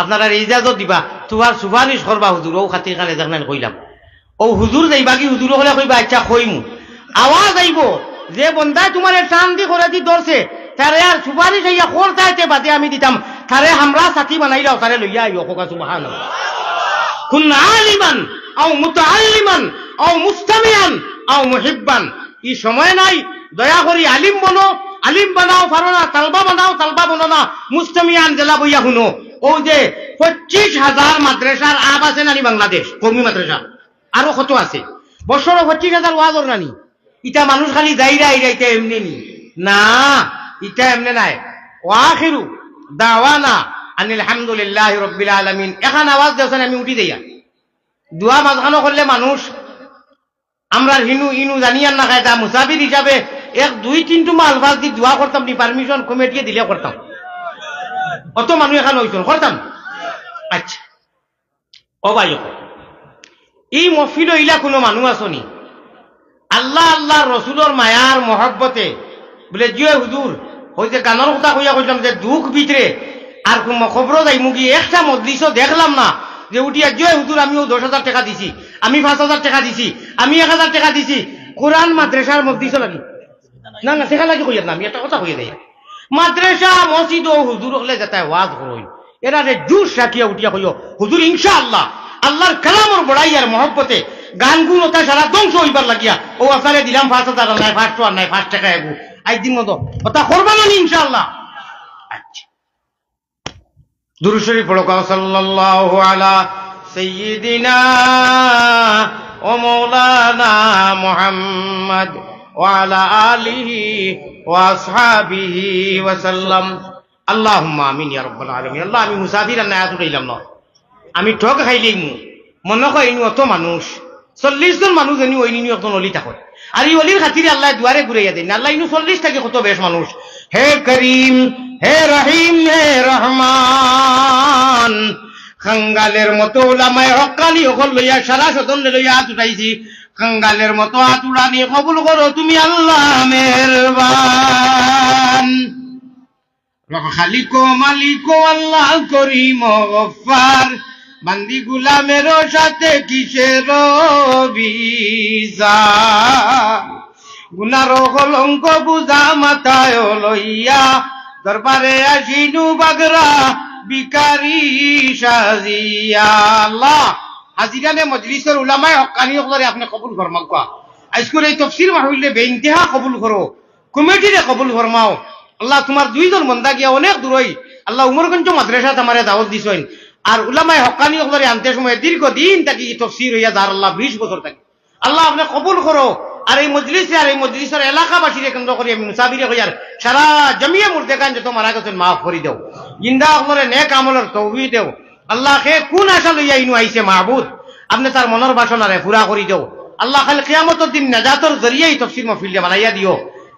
আপনারা ইজাজত দিবা, তোমার সুপারিশ করবা হুজুর, ও খাতির কালে দেখলেন কইলাম, ও হুজুর যাইবা কি হুজুর হলে কইবা আচ্ছা কইমু, আওয়াজ আইব যে বন্ধায় তোমার টান দি করে দি ধরছে তারে আর সুপারিশ হইয়া করতে বাদে আমি দিতাম, তারে আমরা সাথী বানাইলাও, তারে লইয়া আইও কোকা সুবহানাল্লাহ। কুন আলিমান আও মুতাআল্লিমান আও মুস্তামিয়ান আও মুহিব্বান, এই সময় নাই, দয়া করি আলিম বনো, আলিম বানাও পারো না, তালবা বানাও, তালবা বনো না, মুস্তামিয়ান জেলা বইয়া শুনো। ও যে 25,000 মাদ্রাসার আব আছে নানি বাংলাদেশ, কমি মাদ্রাসা আরো কত আছে, বছরও 25,000 ওয়াজর নানি, ইটা মানুষ খালি যাইরা আইরাইতে এমনি নি না, ইটা এমনি নাই। ওয়াখিরু দাওয়ানা আনিল হামদুলিল্লাহি রাব্বিল আলামিন। এখন আওয়াজ দেওছেন আমি উঠি দেয়া দোয়া মাঝখানো করলে মানুষ আমরা হিনু ইনু জানিয়ান না খায়, তা মুসাফির হিসাবে 1-2-3 আলফাজ দি দোয়া করতাম নি, পারমিশন কমিটিয়ে দিলে করতাম, অত মানুষ এখন হইছেন করতাম। আচ্ছা ও ভাই, এই মহফিল ইলা কোনো মানুষ আসনি আল্লাহ আল্লাহ রসুলোর মায়ার মহব্বতে বলে জিও হুজুর ওই যে গানের কথা কইয়া কইলাম যে দুঃখ ভিতরে আর খবর যাই মুগি একটা মজলিসও দেখলাম না যে উঠিয়া জিও হুজুর আমিও 10,000 টাকা দিছি, আমি 5,000 টাকা দিছি, আমি 1,000 টাকা দিছি, কোরআন মাদ্রাসার মজলিসও লাগি না না সেখানে লাগি কইয়া না, আমি একটা কথা কইয়া দেয় মাদ্রাসা মসজিদ ও হুজুর হলে যেতে ওয়াজ হই এরা যে জুস রাখিয়া উঠিয়া কইও হুজুর ইনশাআল্লাহ আল্লাহর কালামর বড়াই আর মহব্বতে গানগুলো তা সারা ধ্বংস হইবার লাগিয়া ও আপনারে দিলাম 5,000 নাই 500 আর নাই 5 টাকা এগু একদিন মতো ওটা করবা না ইনশাআল্লাহ। আচ্ছা দুরূদ শরীফ পড়ো, সাল্লাল্লাহু আলা সাইয়্যিদিনা ও মাওলানা মুহাম্মদ ওয়া আলা আলিহি ওয়া আসহাবিহি ওয়া সাল্লাম। আল্লাহুম্মা আমিন ইয়া রাব্বাল আলামিন। আল্লাহ আমি মুসাফির আর না উঠাইলাম না, আমি ঠক খাইলেই মনে হয় ইনু অত মানুষ 40 জন মানুষ এনি ওই নিনি অত নলি থাকত, আর এই অলির খাতিরে আল্লাহ দুয়ারে ঘুরাইয়া দেন, আল্লাহ ইনু 40 থাকে কত বেশ মানুষ। হে করিম হে রহিম হে রহমান, খাঙ্গালের মতো ওলামায়ে হক্কানি হকল লইয়া সারা সদন লইয়া হাত উঠাইছি, খাঙ্গালের মতো হাত উড়ানি কবুল করো তুমি আল্লাহ মেহেরবান। খালিকো মালিকো আল্লাহ করিম গফফার, বান্দি গুলামের সাথে কিসের বিচার, গুনার কলঙ্ক বুঝা মাথায় লইয়া দরবারে আসিনু বাগরা বিকারি সাজিয়া। আল্লাহ হাজিরানে মজলিসের উলামায়ে হক্কানি হকলরে আপনি কবুল ফরমাও, আজকের এই তাফসীর মাহফিলে বেইন্তেহা কবুল করো, কমিটিরে কবুল ফরমাও। আল্লাহ তোমার 2 জন বান্দা গিয়া অনেক দূরই আল্লাহ উমরগঞ্জ মাদ্রাসা আমারে দাওয়াত দিছেন, আর উলামায়ে হক্কানি হকলরে আনতে সময় দীর্ঘদিন থাকি তাফসীর হইয়া যার আল্লাহ 20 বছর থাকি, আল্লাহ আপনি কবুল করো। আর এই মজলিসে আর এই মজলিসের এলাকাবাসীরে কেন্দ্র করে আমি মুসাফিরে হইয়ার সারা জমিয়া মুর্দেগান যত মারা গেছেন মাফ করে দেও, জিন্দা হকলরে নেক আমলের তৌফিক দেও। আল্লাহ কে কোন আশা লইয়া ইনু আইছে মাহবুব, আপনি তার মনের বাসনারে পুরা করে দেও। আল্লাহ খালি কিয়ামতের দিন নাজাতের জরিয়াই তাফসীর মাহফিলটা বানাইয়া দিও।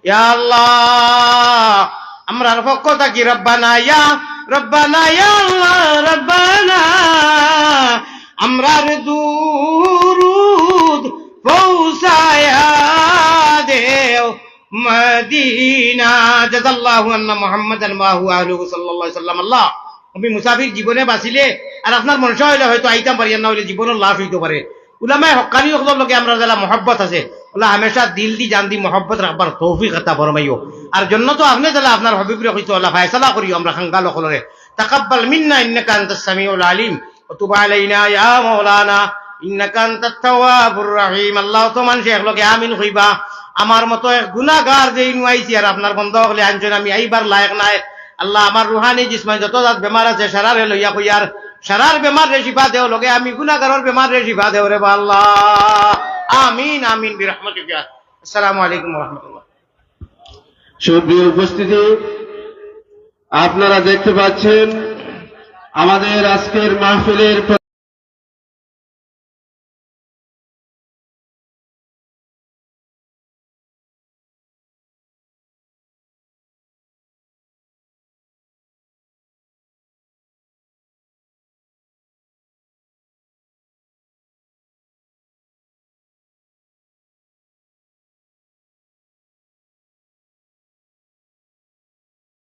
ইয়া আল্লাহ আমরার পক্ষ থাকি রব্বানা ইয়া আল্লাহ রব্বানা আমরার দুরুদ পৌঁছায়া দেও মদিনা জাযাল্লাহু আন্না মুহাম্মাদান ওয়া হুয়া আহলুহু সাল্লাল্লাহু আলাইহি ওয়াসাল্লাম। আল্লাহ আমি মুসাফির জীবনে বাঁচিলে আর আপনার মনসা হইলে হয়তো আইতাম পারি না হইলে জীবনের লাভ হইতে পারে। উলামায়ে হক্কানি সকলের লগে আমরা যারা মহব্বত আছে ওলা হামেশা দিল দি জান দি মহব্বত রাখবার তৌফিক আতা ফরমাইও। আর জন্য তো আপনি যারা আপনার হবিবরে কইতো আল্লাহ ফায়সালা করিও আমরা খাঙ্গাল সকলরে। তাকাব্বাল মিন্না ইন্নাকা আনতাস সামিউল আলিম ওয়া তুব আলাইনা ইয়া মাওলানা ইন্নাকা আনতাত তাওয়াবুর রহিম। আল্লাহ তো মানুষে একলগে আমিন কইবা। আমার মতো এক গুনাহগার যেই নুয়াইছি আর আপনার বন্ধ হলে আনছেন আমি আইবার লায়ক নাই। আল্লাহ আমার রুহানি জিসমানি যত জাত বেমার আছে সারারে লইয়া কইয়ার সারার বেমার রে শিফা দেও লগে আমি গুনাহগারের বেমার রে শিফা দেও রে আল্লাহ আমিন আমিন বিরহমাতিকা। আসসালামু আলাইকুম ওয়া রাহমাতুল্লাহ। সুপ্রিয় উপস্থিতি, আপনারা দেখতে পাচ্ছেন আমাদের আজকের মাহফিলের